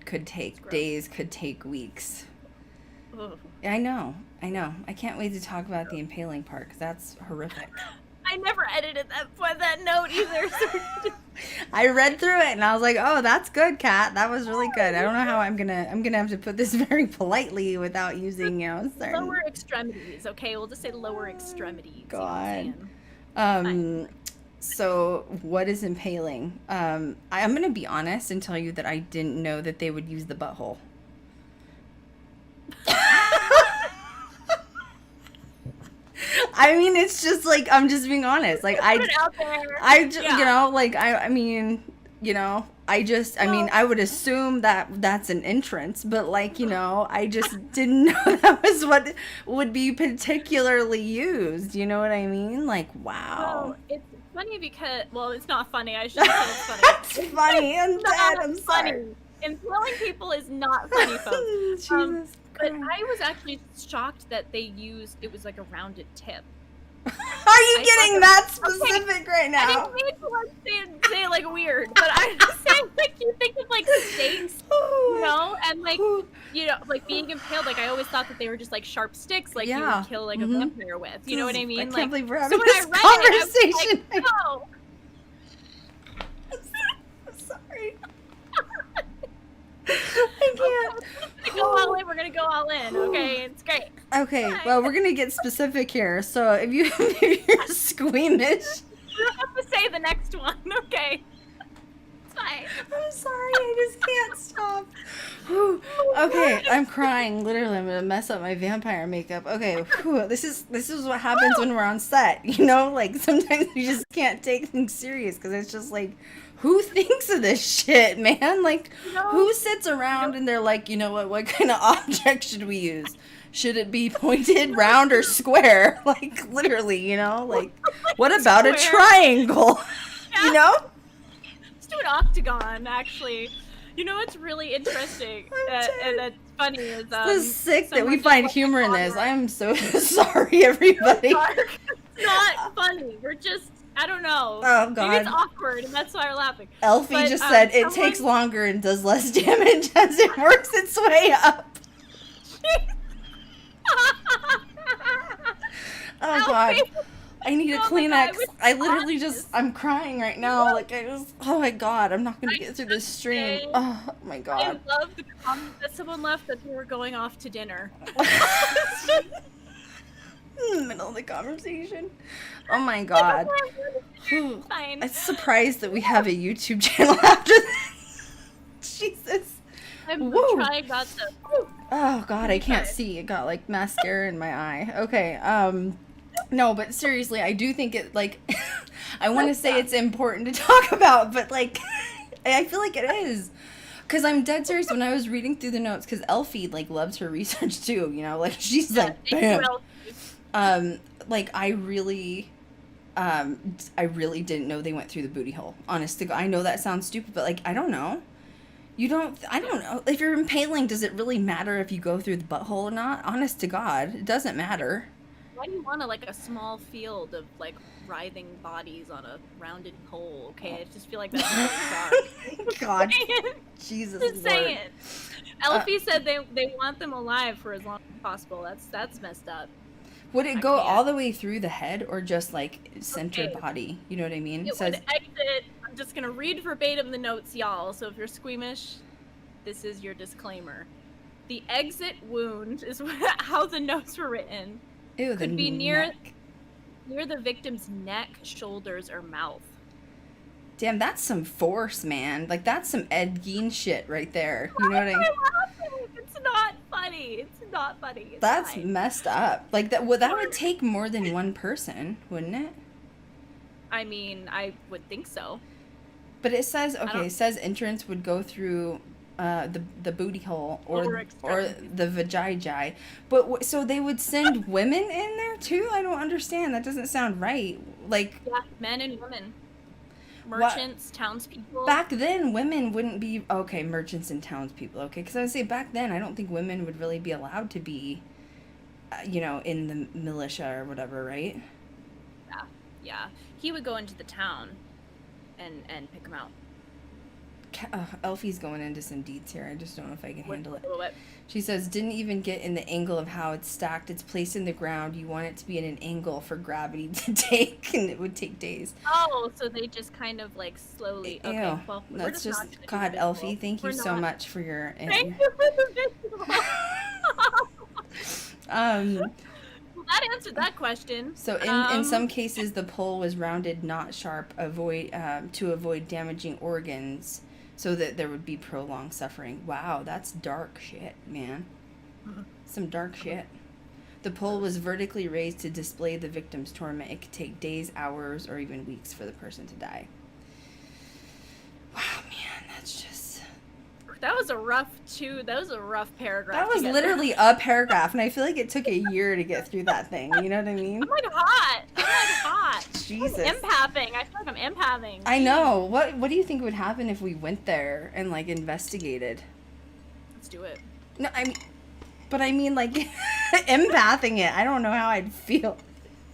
could take days, could take weeks. Ugh. I know. I can't wait to talk about the impaling part, because that's horrific. I never edited that note either. So I read through it and I was like, "Oh, that's good, Kat. That was really good." I don't know how I'm gonna have to put this very politely without using, certain... lower extremities. Okay, we'll just say lower extremities. God. So what is impaling? I'm gonna be honest and tell you that I didn't know that they would use the butthole. I mean, it's just like, I'm just being honest. Like, I would assume that that's an entrance, but like, I just didn't know that was what would be particularly used. You know what I mean? Like, wow. Well, it's funny because, it's not funny. I shouldn't say it's funny. It's funny. I'm dead. I'm sorry. Funny. Impaling people is not funny, folks. Jesus but I was actually shocked that they used, it was like a rounded tip. Are you getting that specific right now? I didn't mean to like say it like weird, but I'm just saying, like, you think of like steaks, and like, like being impaled, like I always thought that they were just like sharp sticks, like you would kill like a vampire with. You know what I mean? I can't like, believe we're having so this conversation. I was like, I'm sorry. I can't. We're gonna go all in. Okay, it's great. Okay, well, we're gonna get specific here. So if you're squeamish, you don't have to say the next one. Okay, it's fine. I'm sorry, I just can't stop. Whew. Okay, I'm crying. Literally, I'm gonna mess up my vampire makeup. Okay, whew. This is what happens when we're on set. Like sometimes you just can't take things serious because it's just like, who thinks of this shit, man? Like, who sits around and they're like, what kind of object should we use? Should it be pointed, round, or square? Like, literally, like, what about a triangle? Yeah. Let's do an octagon, actually. What's really interesting and that's funny is it's sick that we find humor in this. I am so sorry, everybody. It's not funny. We're just, I don't know. Oh, God. Maybe it's awkward, and that's why we're laughing. Elfie just said it takes longer and does less damage as it works its way up. Oh, God. I need a Kleenex. I literally I'm crying right now. Like, oh my God, I'm not going to get through this stream. Oh my God. I love the comment that someone left that they were going off to dinner. In the middle of the conversation. Oh my God. Fine. I'm surprised that we have a YouTube channel after this. Jesus. I'm trying not to. Oh God, I can't see. It got like mascara in my eye. Okay. No, but seriously, I do think it, like, I want to say it's important to talk about, but like, I feel like it is. Because I'm dead serious when I was reading through the notes, because Elfie, like, loves her research too, like, she's like, bam. Like, I really didn't know they went through the booty hole. Honest to God, I know that sounds stupid, but like, I don't know. I don't know. If you're impaling, does it really matter if you go through the butthole or not? Honest to God, it doesn't matter. Why do you want a small field of writhing bodies on a rounded pole? Okay, I just feel like that's really dark. God, Jesus Just Lord. saying. Elfie said they want them alive for as long as possible. That's messed up. Would it go all the way through the head or just center body? You know what I mean? It would exit. I'm just gonna read verbatim the notes, y'all. So if you're squeamish, this is your disclaimer. The exit wound is how the notes were written. Ew, could be near the victim's neck, shoulders, or mouth. Damn, that's some force, man. That's some Ed Gein shit right there. You know what I mean? It's not funny. It's not funny. It's That's fine. messed up. That would take more than one person, wouldn't it? I mean, I would think so. But it says entrance would go through the booty hole or the vajayjay. But so they would send women in there too? I don't understand. That doesn't sound right. Yeah, men and women. Merchants, townspeople. Back then, women wouldn't be... Okay, merchants and townspeople. Okay, because I would say back then, I don't think women would really be allowed to be, in the militia or whatever, right? Yeah. He would go into the town and pick them out. Elfie's going into some deets here. I just don't know if I can handle it. What? She says, didn't even get in the angle of how it's stacked. It's placed in the ground. You want it to be in an angle for gravity to take, and it would take days. Oh, so they just kind of slowly. Ew. Okay, well, That's just God, Elfie. Thank you so much for your. Thank you for the visual. Well, that answered that question. So in some cases, the pole was rounded, not sharp, to avoid damaging organs, so that there would be prolonged suffering. Wow, that's dark shit, man. Some dark shit. The pole was vertically raised to display the victim's torment. It could take days, hours, or even weeks for the person to die. Wow, man, that's just... That was a rough paragraph. That was literally a paragraph, and I feel like it took a year to get through that thing. You know what I mean? I'm hot. Jesus. I'm empathing. I feel like I'm empathing. I know. What do you think would happen if we went there and investigated? Let's do it. No, I mean empathing it. I don't know how I'd feel.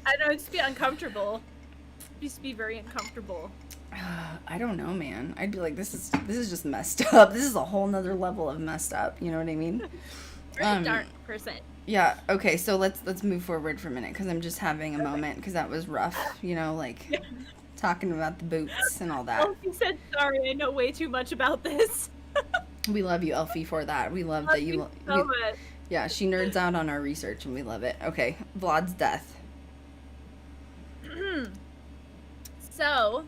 I know, it'd just be uncomfortable. It'd just be very uncomfortable. I don't know, man. I'd be like, this is just messed up. This is a whole nother level of messed up. You know what I mean? Very dark person. Yeah. Okay. So let's move forward for a minute because I'm just having a moment because that was rough. Talking about the boots and all that. Elfie said, "Sorry, I know way too much about this." We love you, Elfie, for that. We love that you. So much. Yeah, she nerds out on our research and we love it. Okay, Vlad's death. So,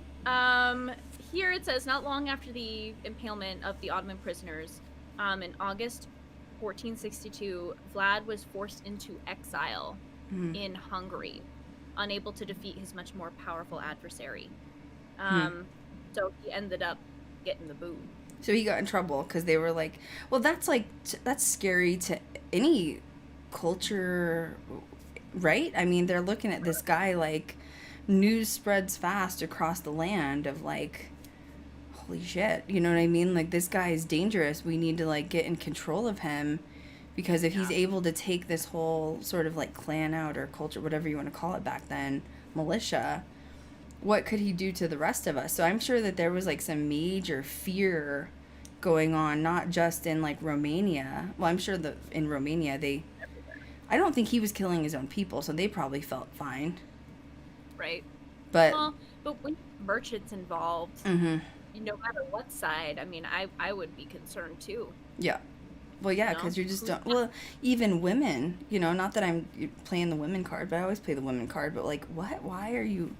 here it says, not long after the impalement of the Ottoman prisoners, in August 1462, Vlad was forced into exile in Hungary, unable to defeat his much more powerful adversary. So he ended up getting the boot. So he got in trouble because they were like, well, that's scary to any culture, right? I mean, they're looking at this guy news spreads fast across the land of holy shit, you know what I mean? This guy is dangerous. We need to get in control of him because if he's able to take this whole sort of clan out or culture, whatever you want to call it back then, militia, what could he do to the rest of us? So I'm sure that there was some major fear going on, not just in Romania. Well, I'm sure that in Romania I don't think he was killing his own people, so they probably felt fine. Right. But when merchants involved, no matter what side, I mean, I would be concerned too. Yeah. Well, yeah, because you just don't. Well, even women, not that I'm playing the women card, but I always play the women card. But what? Why are you?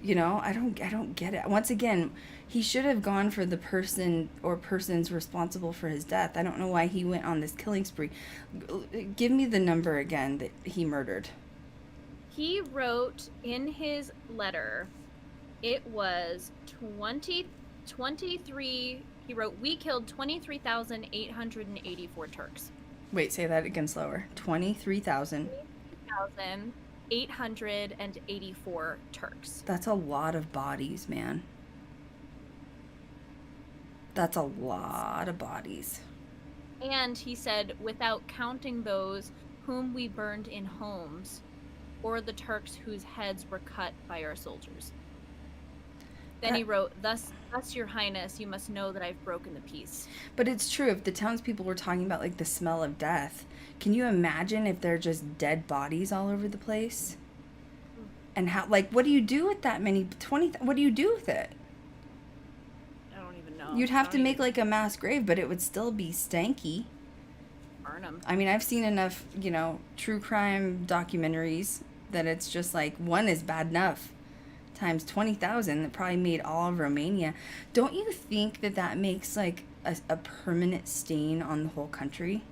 I don't get it. Once again, he should have gone for the person or persons responsible for his death. I don't know why he went on this killing spree. Give me the number again that he murdered. He wrote in his letter, it was 23, he wrote, we killed 23,884 Turks. Wait, say that again slower. 23,884 Turks. That's a lot of bodies, man. That's a lot of bodies. And he said, without counting those whom we burned in homes, or the Turks whose heads were cut by our soldiers. Then he wrote, thus, your highness, you must know that I've broken the peace. But it's true, if the townspeople were talking about, like, the smell of death, can you imagine if they're just dead bodies all over the place? And how, like, what do you do with that many, what do you do with it? I don't even know. You'd have to make, like, a mass grave, but it would still be stanky. Burn them. I mean, I've seen enough, true crime documentaries that it's just like, one is bad enough. Times 20,000 that probably made all of Romania. Don't you think that makes like a permanent stain on the whole country?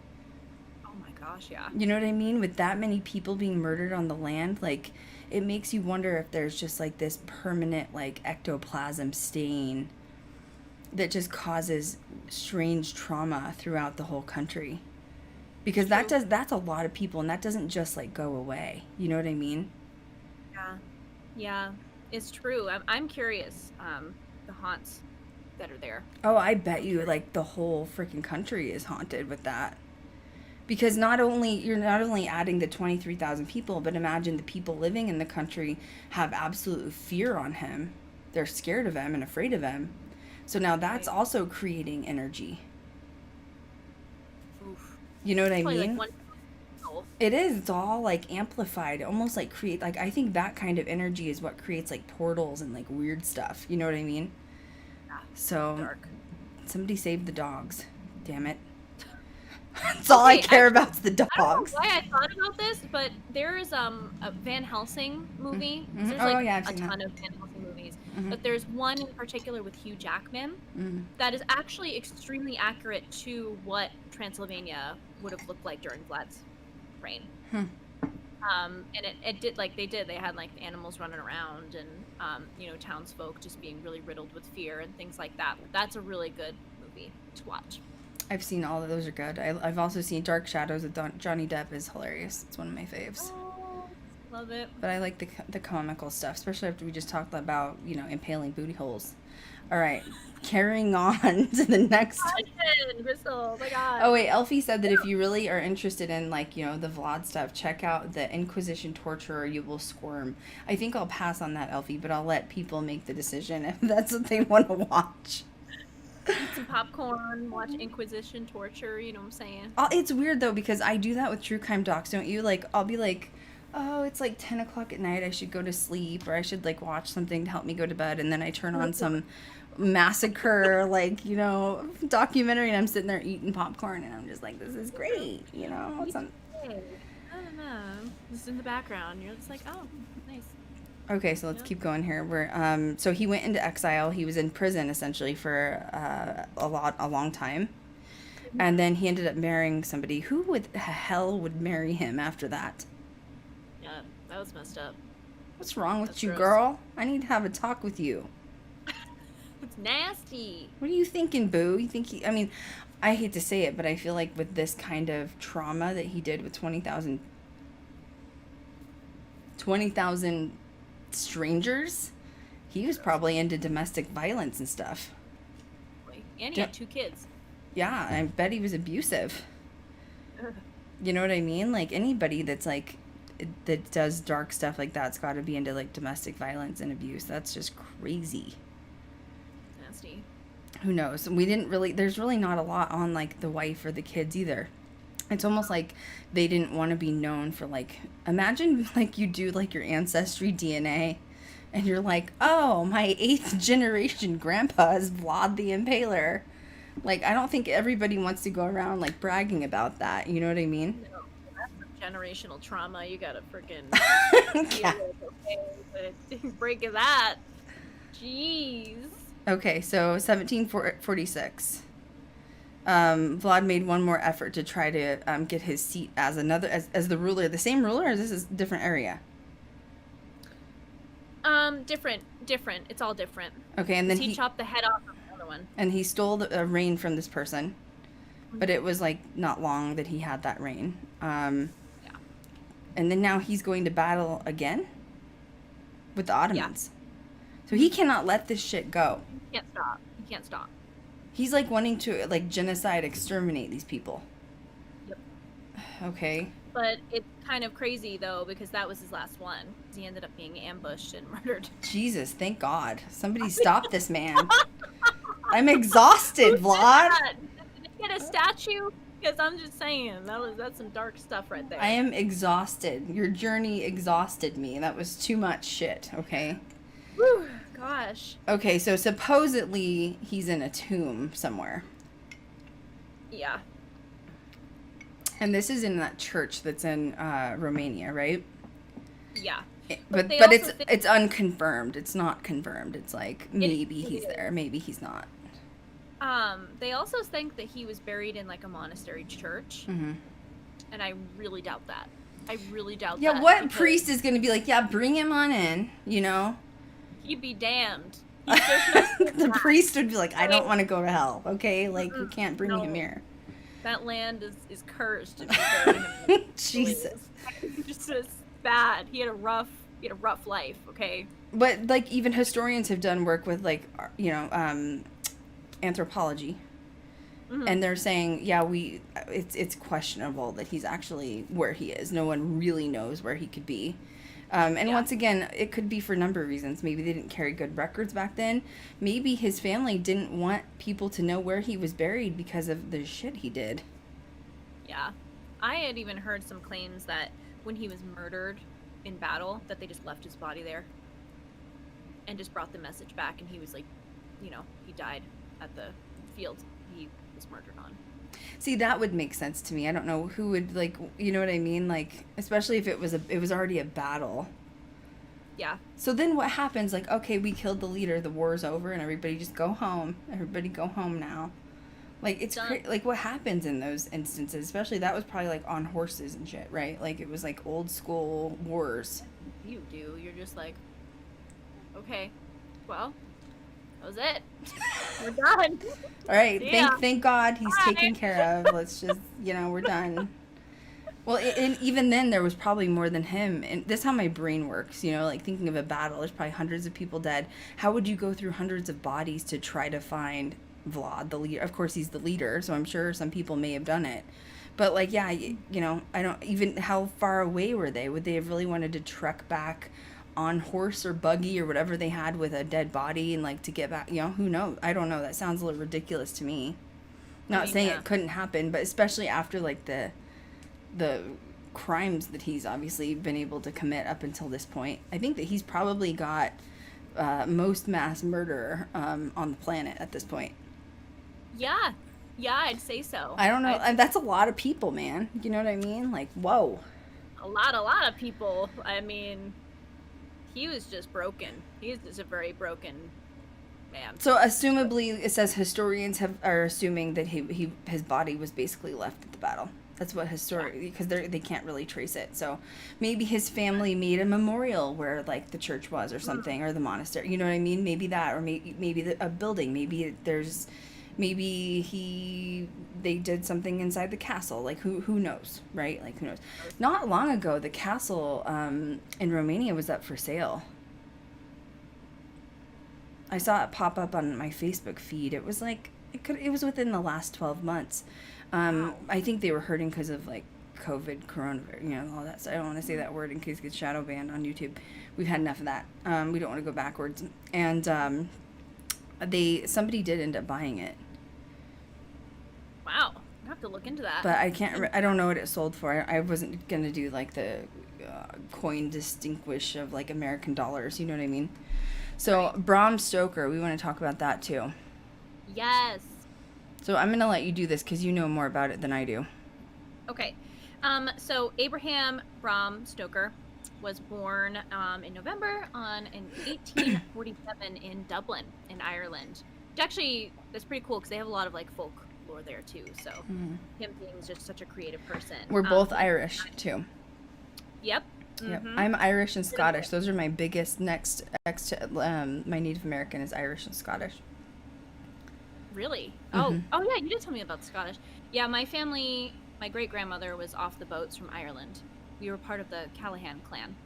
Oh my gosh, yeah. You know what I mean? With that many people being murdered on the land, like, it makes you wonder if there's just like this permanent like ectoplasm stain that just causes strange trauma throughout the whole country. Because that's a lot of people, and that doesn't just like go away. You know what I mean? Yeah. It's true. I'm curious, the haunts that are there. Oh, I bet you, like, the whole freaking country is haunted with that. Because you're not only adding the 23,000 people, but imagine the people living in the country have absolute fear on him. They're scared of him and afraid of him. So now that's also creating energy. Oof. You know what I Probably mean? like It is. It's all like amplified, almost like I think that kind of energy is what creates like portals and like weird stuff. You know what I mean? Yeah. So Dark. Somebody save the dogs. Damn it. That's all I care about is the dogs. I don't know why I thought about this, but there is a Van Helsing movie. Mm-hmm. There's I've a seen ton that. of Van Helsing movies. Mm-hmm. But there's one in particular with Hugh Jackman that is actually extremely accurate to what Transylvania would have looked like during Vlad's reign. And it did, like, they had like the animals running around and townsfolk just being really riddled with fear and things like that. But that's a really good movie to watch. I've seen all of those are good. I've also seen Dark Shadows with Johnny Depp is hilarious. It's one of my faves. Oh, love it. But I like the comical stuff, especially after we just talked about, impaling booty holes. All right, carrying on to the next. Krystal, oh my god. Oh wait, Elfie said that if you really are interested in like, the Vlad stuff, check out the Inquisition torture or you will squirm. I think I'll pass on that, Elfie, but I'll let people make the decision if that's what they want to watch. Eat some popcorn, watch Inquisition torture, you know what I'm saying? It's weird though, because I do that with true crime docs, don't you? Like, I'll be like, oh, it's like 10 o'clock at night, I should go to sleep, or I should like watch something to help me go to bed, and then I turn on some massacre documentary, and I'm sitting there eating popcorn, and I'm just like, this is great, I don't know. This is in the background. You're just like, oh, nice. Okay, so let's keep going here. So he went into exile. He was in prison essentially for a long time, and then he ended up marrying somebody. Who would the hell would marry him after that? Yeah, that was messed up. What's wrong with That's you, gross. girl? I need to have a talk with you. It's nasty. What are you thinking, boo? You think I hate to say it, but I feel like with this kind of trauma that he did with 20,000 strangers, he was probably into domestic violence and stuff. And he had 2 kids. Yeah, I bet he was abusive. You know what I mean? Like, anybody that's like that does dark stuff like that's got to be into like domestic violence and abuse. That's just crazy. Nasty. Who knows? There's really not a lot on like the wife or the kids either. It's almost like they didn't want to be known for like, imagine like you do like your ancestry DNA and you're like, oh, my 8th generation grandpa is Vlad the Impaler. Like, I don't think everybody wants to go around like bragging about that. You know what I mean? No, that's some generational trauma. You gotta freaking Yeah. break that. Jeez. Okay, so 1746. Vlad made one more effort to try to get his seat as the ruler. The same ruler, or is this a different area? Different. It's all different. Okay, and then he chopped the head off of the other one. And he stole the reign from this person, but it was like not long that he had that reign. Yeah. And then now he's going to battle again with the Ottomans. Yeah. So he cannot let this shit go. He can't stop. He's like wanting to like genocide, exterminate these people. Yep. Okay. But it's kind of crazy though, because that was his last one. He ended up being ambushed and murdered. Jesus, thank God. Somebody stop this man. I'm exhausted, Vlad. Did he get a statue? Because I'm just saying, that's some dark stuff right there. I am exhausted. Your journey exhausted me. That was too much shit, okay? Whew, gosh. Okay, so supposedly he's in a tomb somewhere. Yeah. And this is in that church that's in Romania, right? Yeah. But they it's unconfirmed. It's not confirmed. It's like maybe he's there, maybe he's not. They also think that he was buried in like a monastery church. Mm-hmm. And I really doubt that. I really doubt that. Yeah, what priest is going to be like, yeah, bring him on in, you know? He'd be damned. The priest would be like, I don't want to go to hell, okay? Like, we can't bring him here. That land is cursed. And we Jesus. It's just bad. He had a rough life, okay? But, like, even historians have done work with, like, you know, anthropology. Mm-hmm. And they're saying, yeah, it's questionable that he's actually where he is. No one really knows where he could be. Once again, it could be for a number of reasons. Maybe they didn't carry good records back then. Maybe his family didn't want people to know where he was buried because of the shit he did. Yeah. I had even heard some claims that when he was murdered in battle, that they just left his body there and just brought the message back, and he was like, you know, he died at the field he was murdered on. See, that would make sense to me. I don't know who would, like, you know what I mean? Like, especially if it was already a battle. Yeah. So then what happens? Like, okay, we killed the leader, the war's over, and everybody just go home. Everybody go home now. Like, it's like, what happens in those instances? Especially, that was probably, like, on horses and shit, right? Like, it was, like, old school wars. You do. You're just like, okay, well, that was it. We're done. All right. Yeah. Thank God he's taken care of. Let's just, you know, we're done. Well, and even then, there was probably more than him. And that's how my brain works, you know, like thinking of a battle. There's probably hundreds of people dead. How would you go through hundreds of bodies to try to find Vlad, the leader? Of course, he's the leader, so I'm sure some people may have done it. But, like, yeah, you know, I don't even, how far away were they? Would they have really wanted to trek back on horse or buggy or whatever they had with a dead body and, like, to get back? You know, who knows? I don't know. That sounds a little ridiculous to me. Not saying it couldn't happen, but especially after, like, the crimes that he's obviously been able to commit up until this point. I think that he's probably got most mass murder on the planet at this point. Yeah, I'd say so. I don't know. And that's a lot of people, man. You know what I mean? Like, whoa. A lot of people. I mean, he was just broken. He's just a very broken man. So, assumably, it says historians are assuming that his body was basically left at the battle. That's what because they can't really trace it. So maybe his family made a memorial where, like, the church was or something, or the monastery. You know what I mean? Maybe that, or maybe a building. Maybe they did something inside the castle. Like, who knows, right? Like, who knows? Not long ago, the castle in Romania was up for sale. I saw it pop up on my Facebook feed. It was like it was within the last 12 months. I think they were hurting because of, like, COVID, coronavirus, you know, all that. So I don't want to say that word in case it gets shadow banned on YouTube. We've had enough of that. We don't want to go backwards. And somebody did end up buying it. Wow, I have to look into that. But I don't know what it sold for. I wasn't gonna do, like, the coin distinguish of, like, American dollars. You know what I mean? So right. Bram Stoker, we want to talk about that too. Yes. So I'm going to let you do this because you know more about it than I do. Okay. So Abraham Bram Stoker was born in November in 1847 in Dublin, in Ireland. Which actually, that's pretty cool because they have a lot of, like, folklore there too. So him being just such a creative person. We're both Irish too. Yep. Yep. I'm Irish and Scottish. Those are my biggest next to my Native American is Irish and Scottish. Really? Oh yeah, you did tell me about the Scottish. Yeah, my family, my great-grandmother was off the boats from Ireland. We were part of the Callahan clan.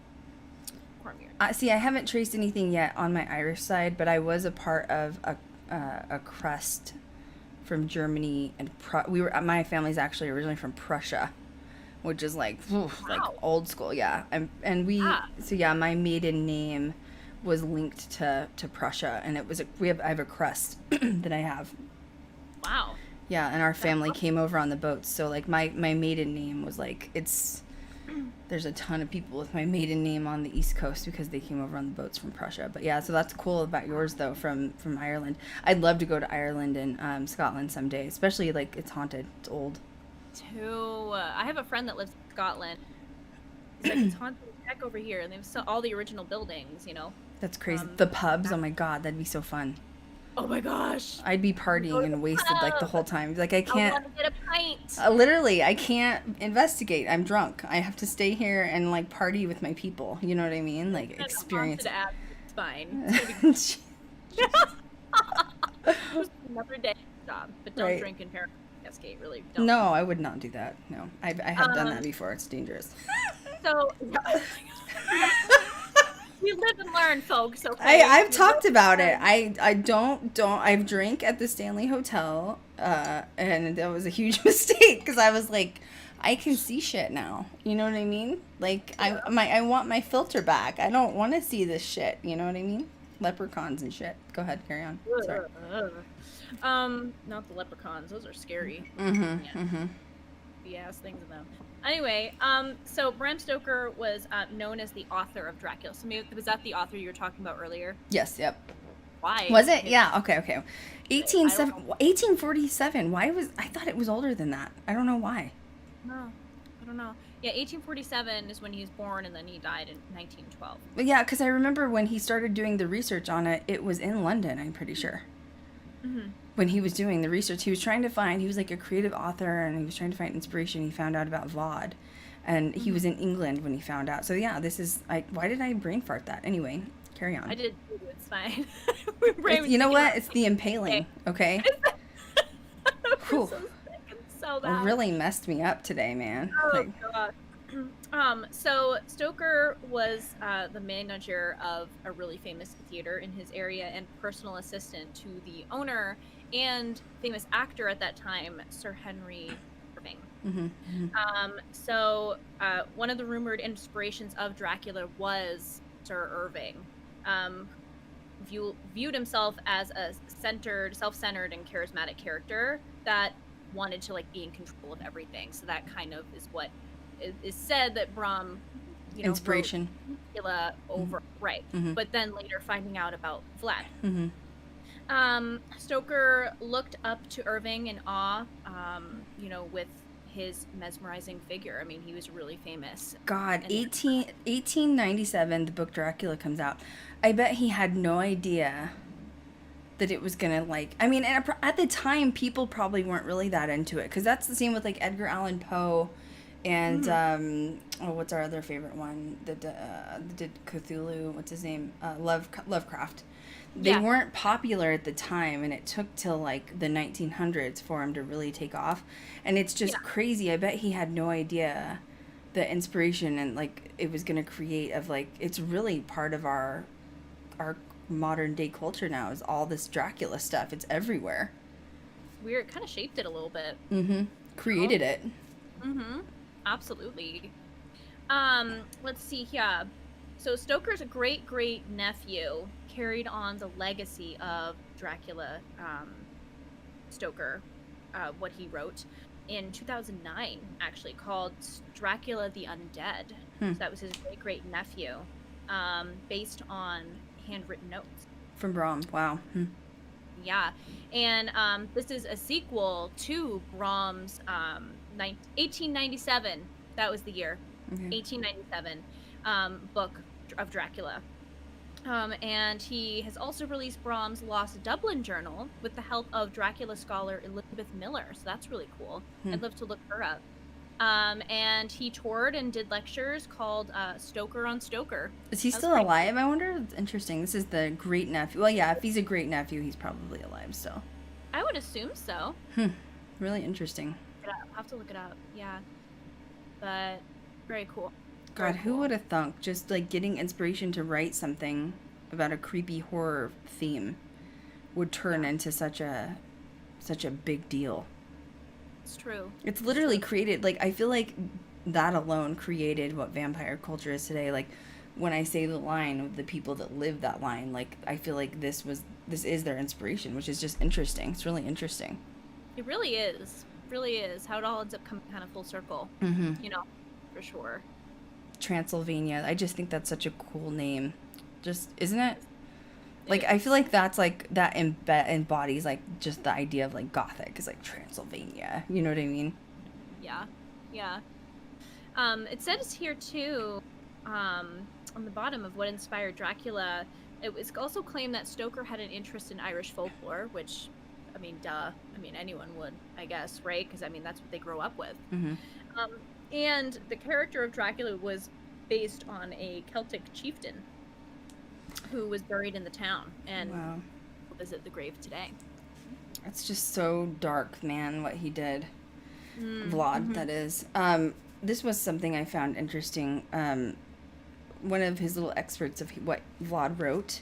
See, I haven't traced anything yet on my Irish side, but I was a part of a crust from Germany, and my family's actually originally from Prussia, which is like like Wow. old school. Yeah. My maiden name was linked to Prussia, and it was I have a crest that I have. Wow. Yeah, and our family came over on the boats, so like my maiden name was like there's a ton of people with my maiden name on the East Coast because they came over on the boats from Prussia. But yeah, so that's cool about yours though, from Ireland. I'd love to go to Ireland and Scotland someday, especially like it's haunted, it's old. I have a friend that lives in Scotland. He's like, it's haunted as heck over here, and they have all the original buildings, you know. That's crazy. The pubs, oh my god, that'd be so fun. Oh my gosh. I'd be partying and wasted like the whole time. Like I can't. I want to get a pint. Literally, I can't investigate. I'm drunk. I have to stay here and like party with my people. You know what I mean? Like experience. It's fine. It's another day job, but don't drink and investigate. Really don't. No, I would not do that. No, I have done that before. It's dangerous. So. You live and learn, folks. Okay. I've talked about it. I don't. I've drank at the Stanley Hotel, and that was a huge mistake because I was like, I can see shit now. You know what I mean? Like I want my filter back. I don't want to see this shit. You know what I mean? Leprechauns and shit. Go ahead, carry on. Sorry. Not the leprechauns. Those are scary. Mm-hmm. The ass things in them. Anyway, so Bram Stoker was known as the author of Dracula. So maybe was that the author you were talking about earlier? Yes. Yep. Why? Was it? Yeah. Okay. 1847. Why I thought it was older than that. I don't know why. No, I don't know. Yeah, 1847 is when he was born, and then he died in 1912. But yeah, because I remember when he started doing the research on it, it was in London, I'm pretty sure. Mm-hmm. When he was doing the research, he was like a creative author, and he was trying to find inspiration. He found out about Vlad, and he was in England when he found out. So yeah, why did I brain fart that? Anyway, carry on. I did. It's fine. You know what? It's the impaling, okay? Whew. So bad. It really messed me up today, man. Oh, God. So Stoker was the manager of a really famous theater in his area and personal assistant to the owner and famous actor at that time, Sir Henry Irving. Mm-hmm. Mm-hmm. So one of the rumored inspirations of Dracula was Sir Irving. Viewed himself as a self-centered and charismatic character that wanted to like be in control of everything. So that kind of is what is said that Bram, inspiration Dracula over right, but then later finding out about Vlad. Mm-hmm. Stoker looked up to Irving in awe, with his mesmerizing figure. I mean, he was really famous. God, 1897, the book Dracula comes out. I bet he had no idea that it was gonna at the time people probably weren't really that into it, because that's the same with like Edgar Allan Poe and what's our other favorite one that did Cthulhu, what's his name, Lovecraft. They weren't popular at the time, and it took till like the 1900s for him to really take off, and it's just crazy. I bet he had no idea the inspiration and like it was gonna create of like, it's really part of our modern day culture now is all this Dracula stuff. It's everywhere. Weird. Kind of shaped it a little bit. Created it. Absolutely. Let's see here. So Stoker's great nephew carried on the legacy of Dracula Stoker, what he wrote in 2009, actually, called Dracula the Undead. So that was his great nephew, based on handwritten notes from Bram. Wow. Yeah, and this is a sequel to Bram's 1897. That was the year. 1897 book of Dracula. And he has also released Bram's Lost Dublin Journal with the help of Dracula scholar Elizabeth Miller. So that's really cool. I'd love to look her up. And he toured and did lectures called Stoker on Stoker. Is he still alive, I wonder? It's interesting. This is the great nephew. Well, yeah, if he's a great nephew, he's probably alive still. I would assume so. Really interesting. I'll have to look it up. Yeah. But very cool. God, who would have thunk just like getting inspiration to write something about a creepy horror theme would turn into such a big deal. It's true. It's literally created, like, I feel like that alone created what vampire culture is today. Like, when I say the line of the people that live that line, like, I feel like this is their inspiration, which is just interesting. It's really interesting. It really is. Really is. How it all ends up coming kind of full circle. Mm-hmm. You know, for sure. Transylvania. I just think that's such a cool name. Just, isn't it? Like, It I is. feel like that's, like, that embodies, like, just the idea of, like, Gothic is, like, Transylvania. You know what I mean? Yeah. Yeah. It says here, too, on the bottom of what inspired Dracula, it was also claimed that Stoker had an interest in Irish folklore, which, I mean, duh. I mean, anyone would, I guess, right? Because, I mean, that's what they grow up with. Mm-hmm. And the character of Dracula was based on a Celtic chieftain who was buried in the town, and Wow. will visit the grave today. It's just so dark, man, what he did. Vlad, Mm-hmm. that is. This was something I found interesting. One of his little excerpts of what Vlad wrote.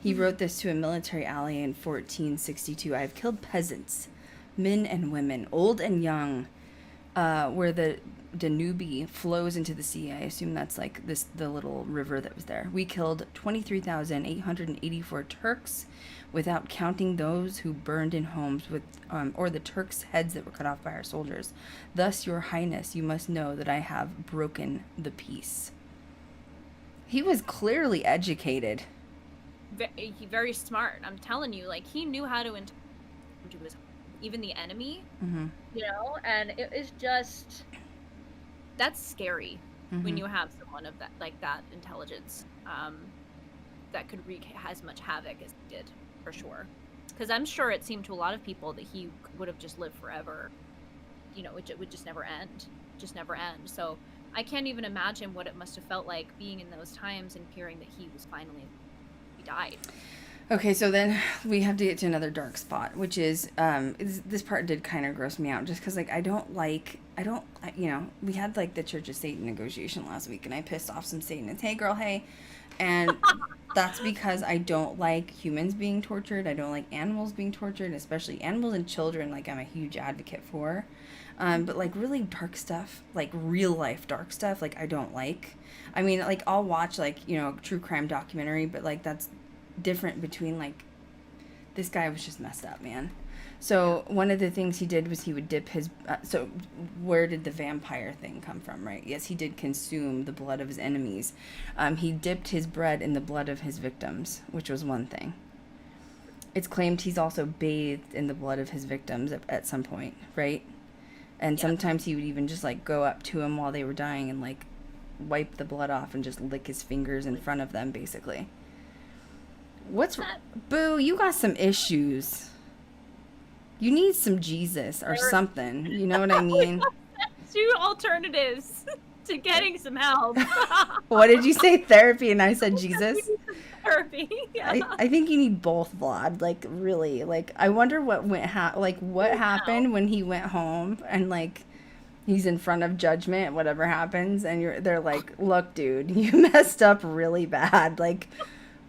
He wrote this to a military ally in 1462. I have killed peasants, men and women, old and young, where the Danube flows into the sea. I assume that's like the little river that was there. We killed 23,884 Turks, without counting those who burned in homes with, or the Turks' heads that were cut off by our soldiers. Thus, your highness, you must know that I have broken the peace. He was clearly educated. Very smart. I'm telling you, like, he knew how to into his, even the enemy, Mm-hmm. you know, and it is just, that's scary when Mhm. you have someone of that, like that intelligence, that could wreak as much havoc as he did, for sure. Because I'm sure it seemed to a lot of people that he would have just lived forever. You know, it would just never end. Just never end. So I can't even imagine what it must have felt like being in those times and hearing that he died. Okay, so then we have to get to another dark spot, which is, this part did kind of gross me out, just because, like, you know, we had, like, the Church of Satan negotiation last week, and I pissed off some Satanists. Hey, girl, hey. And that's because I don't like humans being tortured. I don't like animals being tortured, especially animals and children, like, I'm a huge advocate for. But, like, really dark stuff, like, real-life dark stuff, like, I don't like. I mean, like, I'll watch, like, you know, true crime documentary, but, like, that's different between, like, this guy was just messed up, man. So one of the things he did was he would dip his so where did the vampire thing come from, right? Yes, he did consume the blood of his enemies. He dipped his bread in the blood of his victims, which was one thing. It's claimed he's also bathed in the blood of his victims at some point, right? And Yeah. sometimes he would even just, like, go up to them while they were dying and, like, wipe the blood off and just lick his fingers in front of them, basically. What's Boo, you got some issues. You need some Jesus or something. You know what I mean? 2 alternatives to getting some help. What did you say? Therapy, and I said Jesus? Therapy. Yeah. I think you need both, Vlad. Like, really. Like, I wonder what what happened when he went home and, like, he's in front of judgment, whatever happens, and they're like, look, dude, you messed up really bad. Like,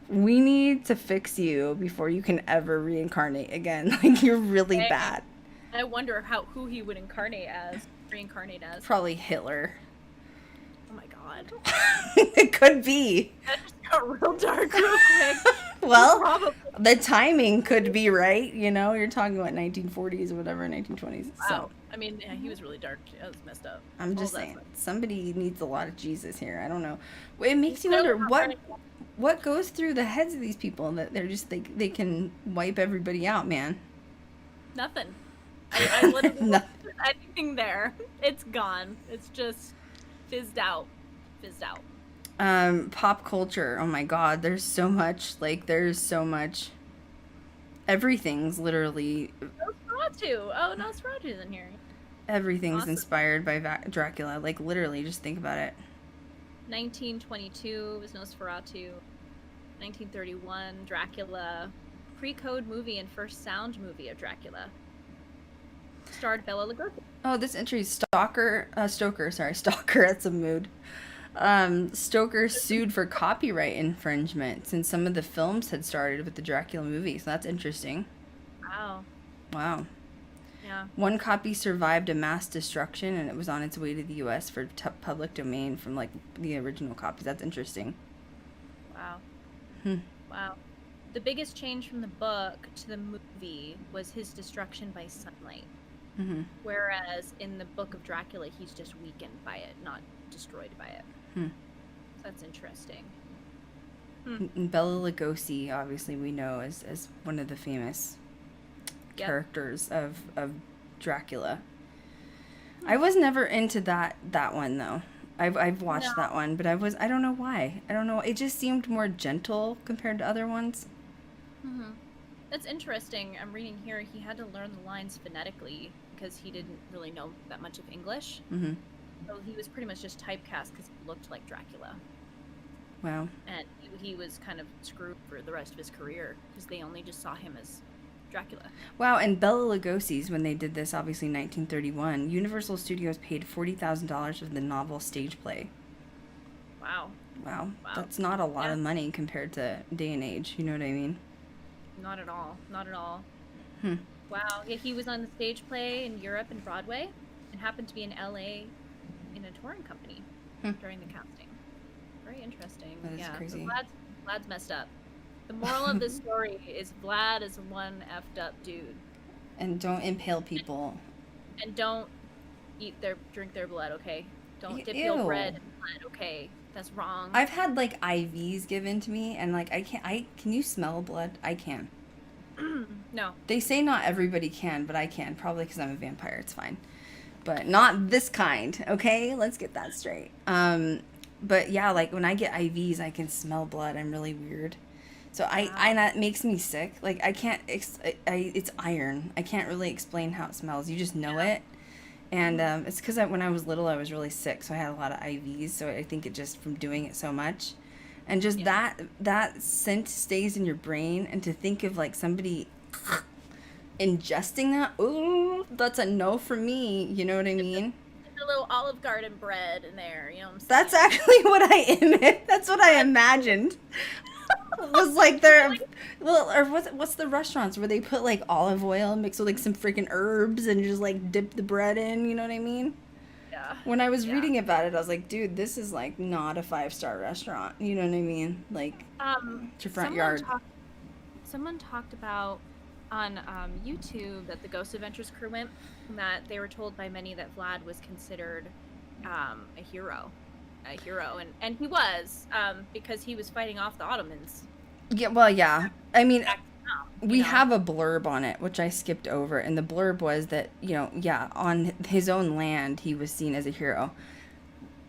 we need to fix you before you can ever reincarnate again. Like, you're really bad. I wonder who he would reincarnate as. Probably Hitler. Oh my god. It could be. That just got real dark real quick. Well, Probably. the timing could be right. You know, you're talking about 1940s or whatever, 1920s. Wow. So I mean, yeah, he was really dark. That was messed up. I'm just All that saying, stuff. somebody needs a lot of Jesus here. I don't know. It makes you wonder what goes through the heads of these people that they're just they can wipe everybody out, man. Nothing. I literally Nothing. anything there. It's gone. It's just fizzed out. Pop culture. Oh my God, there's so much. Like, there's so much. Everything's literally. Nosferatu. Oh, Nosferatu's in here. Everything's Awesome. inspired by Dracula. Like, literally, just think about it. 1922 was Nosferatu. 1931, Dracula. Pre-code movie and first sound movie of Dracula. Starred Bela Lugosi. Oh, this entry is Stoker, that's a mood. Stoker sued for copyright infringement since some of the films had started with the Dracula movie, so that's interesting. Wow. Wow. Yeah. Yeah. One copy survived a mass destruction, and it was on its way to the U.S. for public domain from, like, the original copy. That's interesting. Wow. Hmm. Wow. The biggest change from the book to the movie was his destruction by sunlight. Mm-hmm. Whereas in the book of Dracula, he's just weakened by it, not destroyed by it. Hmm. That's interesting. And Bela Lugosi, obviously, we know as one of the famous characters of Dracula. I was never into that one, though. I've watched that one, but I don't know why. I don't know. It just seemed more gentle compared to other ones. Mm-hmm. That's interesting. I'm reading here, he had to learn the lines phonetically because he didn't really know that much of English. Mm-hmm. So he was pretty much just typecast because he looked like Dracula. Wow. And he was kind of screwed for the rest of his career because they only just saw him as Dracula. Wow, and Bela Lugosi's, when they did this, obviously in 1931, Universal Studios paid $40,000 for the novel stage play. Wow. Wow. That's not a lot of money compared to day and age, you know what I mean? Not at all. Not at all. Hmm. Wow. Yeah, he was on the stage play in Europe and Broadway and happened to be in LA in a touring company during the casting. Very interesting. That is crazy. So Vlad's messed up. The moral of this story is Vlad is one effed up dude. And don't impale people. And don't drink their blood, okay? Don't dip Ew. your bread in blood, okay? That's wrong. I've had, like, IVs given to me, and, like, can you smell blood? I can. No. They say not everybody can, but I can, probably because I'm a vampire, it's fine. But not this kind, okay? Let's get that straight. But yeah, like, when I get IVs, I can smell blood. I'm really weird. So that makes me sick. Like, I can't, it's iron. I can't really explain how it smells. You just know it. And it's because when I was little, I was really sick, so I had a lot of IVs. So I think it just from doing it so much, and just that scent stays in your brain. And to think of like somebody ingesting that, ooh, that's a no for me. You know what I mean? A little Olive Garden bread in there. You know what I'm saying? That's actually what I That's what I imagined. Was like what's the restaurants where they put like olive oil mixed with like some freaking herbs and just like dip the bread in, you know what I mean? Yeah. When I was reading about it, I was like, dude, this is like not a 5-star restaurant, you know what I mean? Like it's your front yard. Someone talked about on YouTube that the Ghost Adventures crew went, that they were told by many that Vlad was considered a hero, and he was, because he was fighting off the Ottomans. Yeah, well, yeah. I mean, we have a blurb on it, which I skipped over, and the blurb was that, on his own land, he was seen as a hero.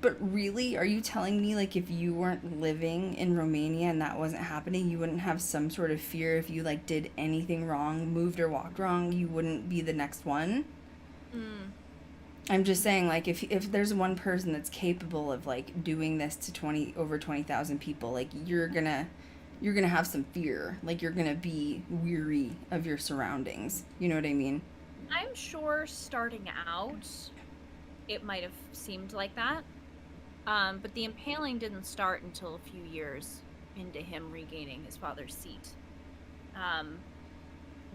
But really, are you telling me, like, if you weren't living in Romania and that wasn't happening, you wouldn't have some sort of fear if you, like, did anything wrong, moved or walked wrong, you wouldn't be the next one? I'm just saying, like, if there's one person that's capable of, like, doing this to over 20,000 people, like, you're gonna have some fear. Like, you're gonna be weary of your surroundings. You know what I mean? I'm sure starting out, it might have seemed like that. But the impaling didn't start until a few years into him regaining his father's seat.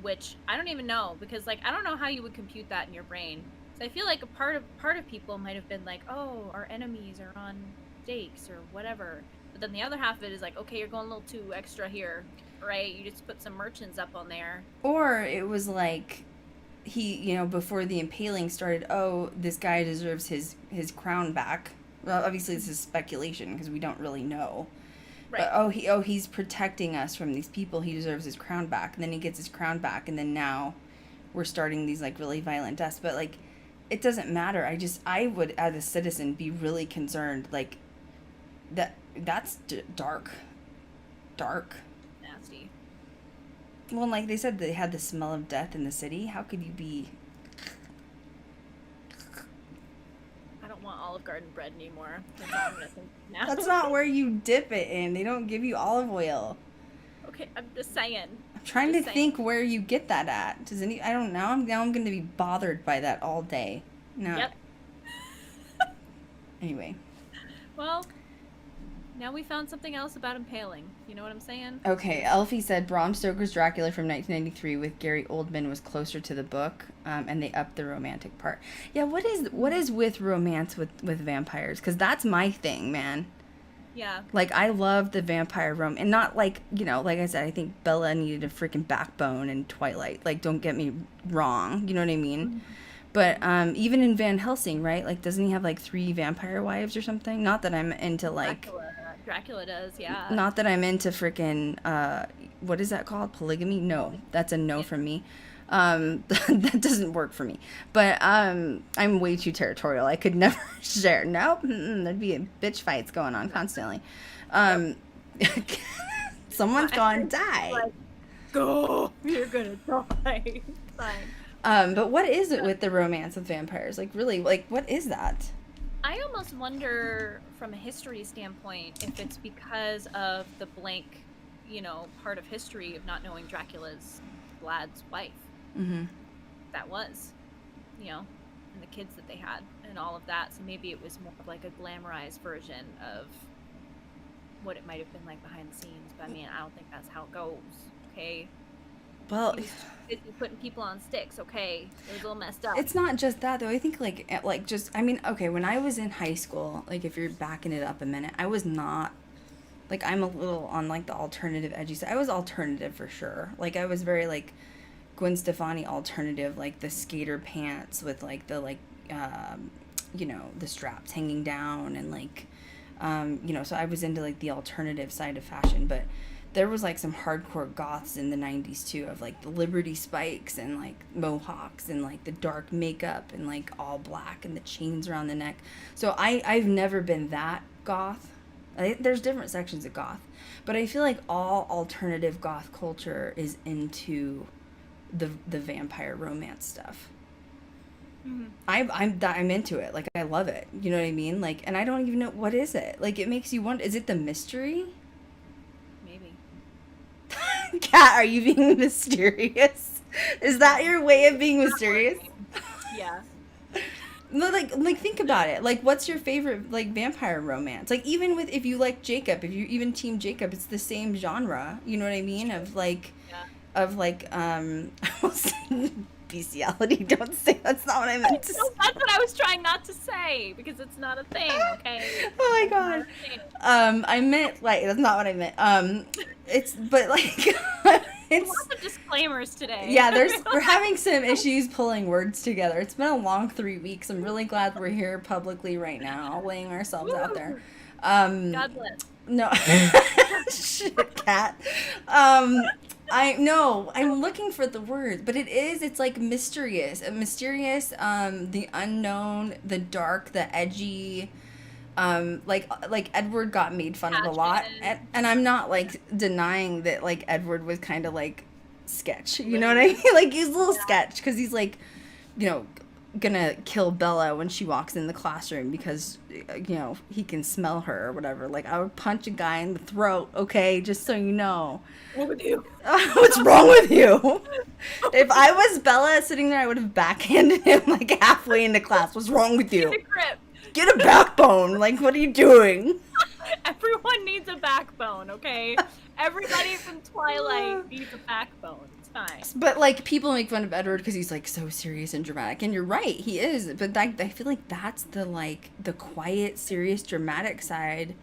Which I don't even know, because, like, I don't know how you would compute that in your brain. So I feel like a part of people might have been like, oh, our enemies are on stakes or whatever. But then the other half of it is like, okay, you're going a little too extra here, right? You just put some merchants up on there. Or it was like he, before the impaling started, oh, this guy deserves his crown back. Well, obviously this is speculation because we don't really know. Right. But he's protecting us from these people. He deserves his crown back. And then he gets his crown back, and then now we're starting these like really violent deaths. But like, it doesn't matter. I would, as a citizen, be really concerned. Like, that's dark. Nasty. Well, like they said, they had the smell of death in the city. How could you be? I don't want Olive Garden bread anymore. That's all I'm gonna think now. That's not where you dip it in. They don't give you olive oil. Okay, I'm just saying. I'm trying to think where you get that at. I don't know. Now I'm going to be bothered by that all day. No. Yep. Anyway. Well, Now we found something else about impaling. You know what I'm saying? Okay, Elfie said Bram Stoker's Dracula from 1993 with Gary Oldman was closer to the book, and they upped the romantic part. Yeah, what is with romance with vampires? Because that's my thing, man. Yeah. Like, I love the vampire and not like, you know, like I said, I think Bella needed a freaking backbone in Twilight. Like, don't get me wrong, you know what I mean? Mm-hmm. But even in Van Helsing, right? Like, doesn't he have like 3 vampire wives or something? Not that I'm into like... Dracula does, yeah. Not that I'm into freaking, what is that called? Polygamy? No, that's a no from me. That doesn't work for me. But I'm way too territorial. I could never share. Nope. There'd be bitch fights going on constantly. Someone's going to die. Like, go. You're going to die. Fine. But what is it with the romance with vampires? Like, really, like, what is that? I almost wonder, from a history standpoint, if it's because of the blank, you know, part of history of not knowing Dracula's Vlad's wife. Mm-hmm. That was, you know, and the kids that they had and all of that. So maybe it was more of like a glamorized version of what it might have been like behind the scenes. But I mean, I don't think that's how it goes. Okay. Well, busy putting people on sticks. Okay, it was a little messed up. It's not just that though. I think like just, I mean, okay, when I was in high school, like if you're backing it up a minute, I was not, like, I'm a little on like the alternative edgy side. I was alternative for sure. Like I was very like Gwen Stefani alternative, like the skater pants with like the like you know, the straps hanging down and like you know, so I was into like the alternative side of fashion. But there was like some hardcore goths in the 90s too, of like the Liberty spikes and like mohawks and like the dark makeup and like all black and the chains around the neck. So I've never been that goth. There's different sections of goth, but I feel like all alternative goth culture is into the vampire romance stuff. Mm-hmm. I'm into it. Like, I love it. You know what I mean? Like, and I don't even know, what is it? Like, it makes you wonder, is it the mystery? Maybe. Kat, are you being mysterious? Is that your way of being mysterious? Yeah. No, like think about it. Like, what's your favorite like vampire romance? Like, even with, if you like Jacob, if you even team Jacob, it's the same genre. You know what I mean? Of like, bestiality. Don't say, that's not what I meant to say. That's what I was trying not to say, because it's not a thing. Okay. Oh my god. I meant like, that's not what I meant. It's, but like. It's lots of disclaimers today. Yeah, we're having some issues pulling words together. It's been a long 3 weeks. I'm really glad we're here publicly right now, laying ourselves out there. God bless. No, shit, Cat. I'm looking for the word, but it's like mysterious, the unknown, the dark, the edgy. Like Edward got made fun of a lot, and I'm not like denying that like Edward was kind of like sketch, you know what I mean? Like, he's a little sketch because he's like, you know, gonna kill Bella when she walks in the classroom because, you know, he can smell her or whatever. Like, I would punch a guy in the throat, okay, just so you know. What's wrong with you? What's wrong with you? If I was Bella sitting there, I would have backhanded him like halfway into class. What's wrong with you? Get a backbone. Like, what are you doing? Everyone needs a backbone, okay? Everybody from Twilight needs a backbone. It's fine. But, like, people make fun of Edward because he's, like, so serious and dramatic. And you're right, he is. But I feel like that's the, like, the quiet, serious, dramatic side.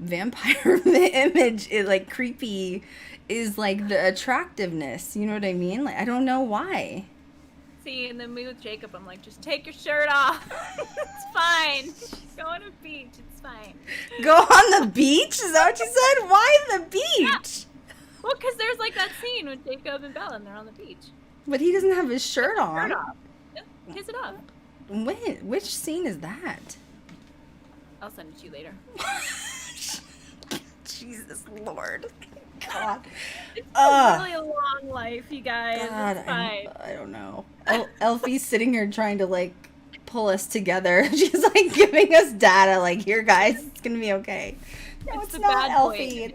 Vampire image, like, creepy, is, like, the attractiveness. You know what I mean? Like, I don't know why. See, in the mood with Jacob, I'm like, just take your shirt off. It's fine. Go on a beach. It's fine. Go on the beach? Is that what you said? Why the beach? Yeah. Well, because there's like that scene with Jacob and Bella, and they're on the beach. But he doesn't have his shirt on. Yeah, kiss it off. Wait, which scene is that? I'll send it to you later. Jesus Lord. God. It's really a long life, you guys. God, it's fine. I don't know. Elfie's sitting here trying to, like, pull us together. She's, like, giving us data, like, here, guys, it's gonna be okay. No, it's not bad Elfie.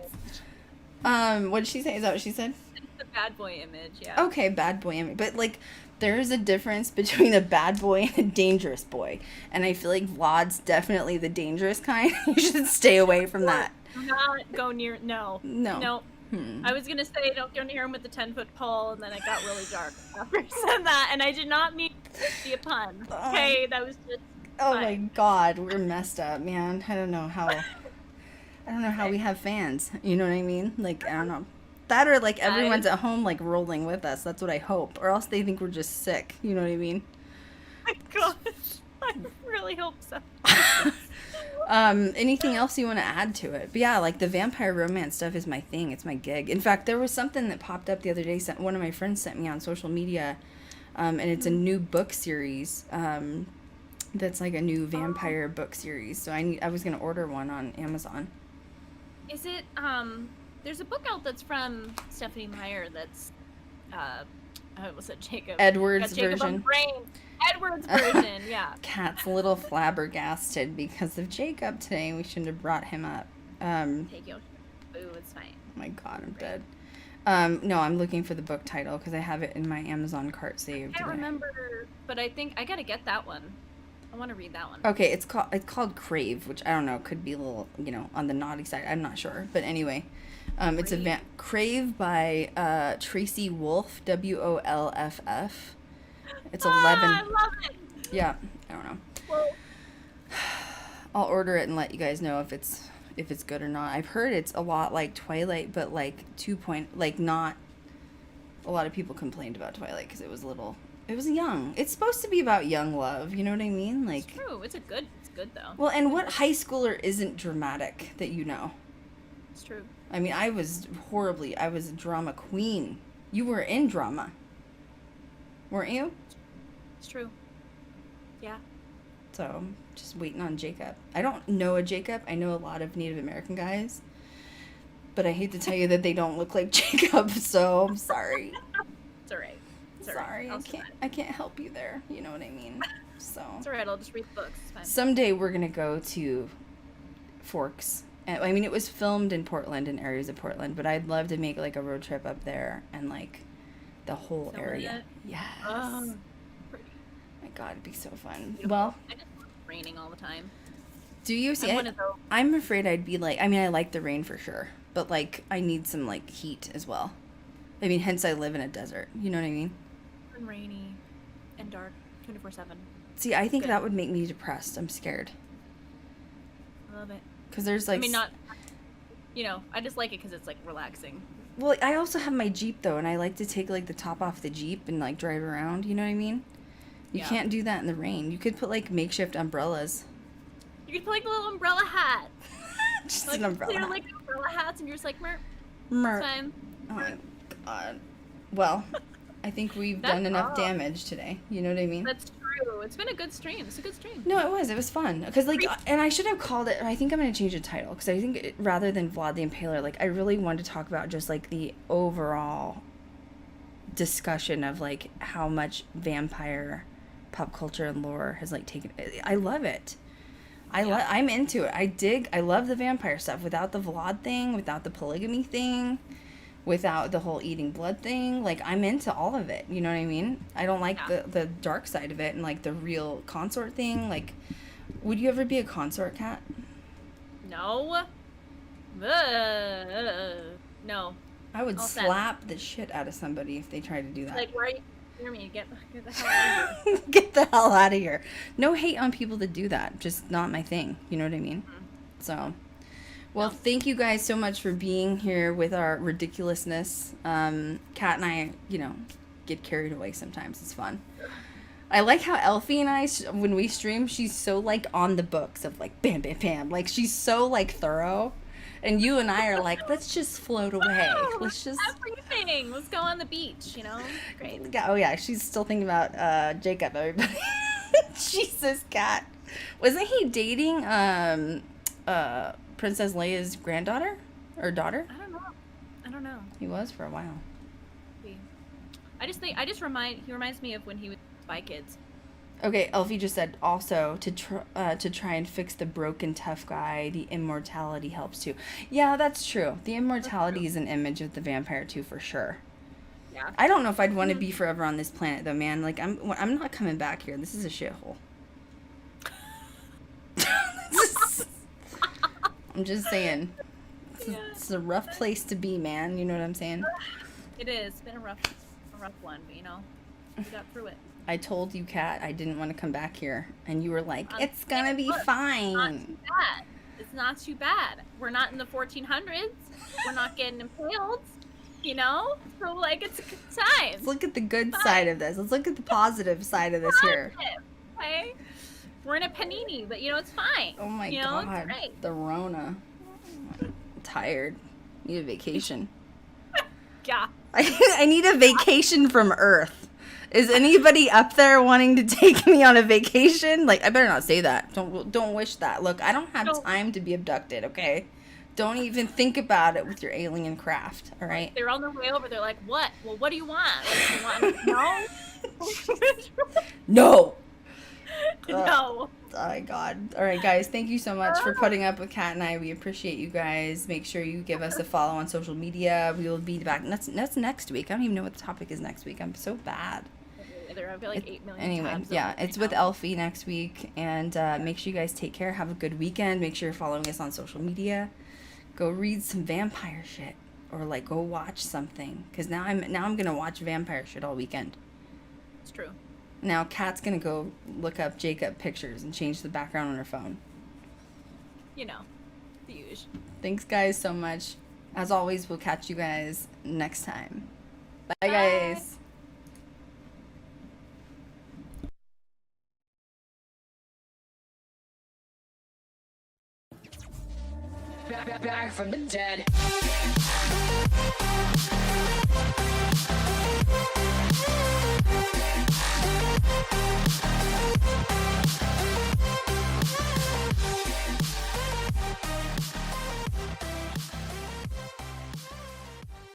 What did she say? Is that what she said? It's the bad boy image, yeah. Okay, bad boy image. But, like, there is a difference between a bad boy and a dangerous boy. And I feel like Vlad's definitely the dangerous kind. You should stay away from that. Do not go near. No. No. I was gonna say don't go near him with the 10-foot pole, and then it got really dark after I said that, and I did not mean to be a pun. Okay, that was just. Oh fine. my God, we're messed up, man. I don't know how we have fans. You know what I mean? Like, I don't know. That or like everyone's at home like rolling with us. That's what I hope. Or else they think we're just sick. You know what I mean? Oh my gosh. I really hope so. Anything else you want to add to it? But yeah, like the vampire romance stuff is my thing. It's my gig. In fact, there was something that popped up the other day. One of my friends sent me on social media, and it's a new book series. That's like a new vampire book series. So I was gonna order one on Amazon. Is it there's a book out that's from Stephanie Meyer that's what's it, Jacob? Edward's Jacob version. On brain. Edward's version, yeah. Cat's a little flabbergasted because of Jacob today. We shouldn't have brought him up. Take your boo, it's fine. Oh my God, I'm dead. No, I'm looking for the book title because I have it in my Amazon cart saved. I don't remember, but I think I gotta get that one. I want to read that one. Okay, it's called Crave, which I don't know, could be a little, on the naughty side. I'm not sure, but anyway, it's Crave by Tracy Wolff, Wolff. It's 11. I love it. Yeah, I don't know. Well, I'll order it and let you guys know if it's good or not. I've heard it's a lot like Twilight, but like not. A lot of people complained about Twilight because it was young. It's supposed to be about young love. You know what I mean? Like, it's true. It's good though. Well, and what high schooler isn't dramatic that you know? It's true. I mean, I was a drama queen. You were in drama, weren't you? It's true. Yeah. So, just waiting on Jacob. I don't know a Jacob. I know a lot of Native American guys. But I hate to tell you that they don't look like Jacob, so I'm sorry. It's alright. Sorry, I can't help you there. You know what I mean? So it's alright, I'll just read the books. It's fine. Someday we're gonna go to Forks. And, I mean, it was filmed in Portland, in areas of Portland, but I'd love to make like a road trip up there and like the whole area. Yes. Oh, pretty. My God, it'd be so fun. Beautiful. Well, I just love raining all the time. Do you see? I'm afraid I'd be like. I mean, I like the rain for sure, but like I need some like heat as well. I mean, hence I live in a desert. You know what I mean? And rainy, and dark, 24/7. See, I think that would make me depressed. I'm scared. I love it. Because there's like. I mean, not. I just like it because it's like relaxing. Well, I also have my Jeep though, and I like to take like the top off the Jeep and like drive around. You know what I mean? You can't do that in the rain. You could put like makeshift umbrellas. You could put like a little umbrella hat. Just like, an umbrella hat. Like umbrella hats, and you're just like, merp. Merp. Fine. Oh my God. Well, I think we've done enough damage today. You know what I mean? That's true. It's been a good stream. It's a good stream. No, it was. It was fun. Because, like, and I should have called it, I think I'm going to change the title. Because I think rather than Vlad the Impaler, like, I really wanted to talk about just, like, the overall discussion of, like, how much vampire pop culture and lore has, like, taken. I love it. I'm into it. I love the vampire stuff without the Vlad thing, without the polygamy thing, without the whole eating blood thing. Like, I'm into all of it. You know what I mean? I don't like the dark side of it and, like, the real consort thing. Like, would you ever be a consort, Cat? No. No. I would slap the shit out of somebody if they tried to do that. Like, why are you hear me? Get the hell out of here. Get the hell out of here. No hate on people that do that. Just not my thing. You know what I mean? Mm-hmm. So, well, thank you guys so much for being here with our ridiculousness. Kat and I, get carried away sometimes. It's fun. I like how Elfie and I, when we stream, she's so, like, on the books of, like, bam, bam, bam. Like, she's so, like, thorough. And you and I are like, let's just float away. Let's just everything. Let's go on the beach, Great. Oh yeah, she's still thinking about Jacob, everybody. Jesus, Cat. Wasn't he dating Princess Leia's granddaughter or daughter? I don't know. He was for a while. He reminds me of when he was Spy Kids. Okay, Elfie just said also to try and fix the broken tough guy, the immortality helps too. Yeah, that's true. The immortality is an image of the vampire too, for sure. Yeah. I don't know if I'd want to be forever on this planet though, man. Like I'm not coming back here. This is a shithole. I'm just saying. It's a rough place to be, man. You know what I'm saying? It is. It's been a rough one, but you know, we got through it. I told you, Kat, I didn't want to come back here, and you were like, "It's gonna be fine." Not too bad. It's not too bad. We're not in the 1400s. We're not getting impaled. You know, so like it's a good time. Let's look at the good side of this. Let's look at the positive side of this here. Okay, we're in a panini, but you know it's fine. Oh my you god, know, it's great. the Rona. I'm tired. Need a vacation. Yeah. I need a vacation from Earth. Is anybody up there wanting to take me on a vacation? Like, I better not say that. Don't wish that. Look, I don't have time to be abducted, okay? Don't even think about it with your alien craft, all right? They're on their way over. They're like, what? Well, what do you want? Like, you want No! No. Oh my god. All right, guys, thank you so much for putting up with Kat and I. We appreciate you guys. Make sure you give us a follow on social media. We will be back. That's next week. I don't even know what the topic is next week. I'm so bad. I've got like 8 million Anyway, tabs yeah, it's with Elfie next week. And make sure you guys take care. Have a good weekend. Make sure you're following us on social media. Go read some vampire shit. Or, like, go watch something. Because now I'm going to watch vampire shit all weekend. It's true. Now, Kat's going to go look up Jacob pictures and change the background on her phone. You know, the usual. Thanks, guys, so much. As always, we'll catch you guys next time. Bye. Guys. Back from the dead.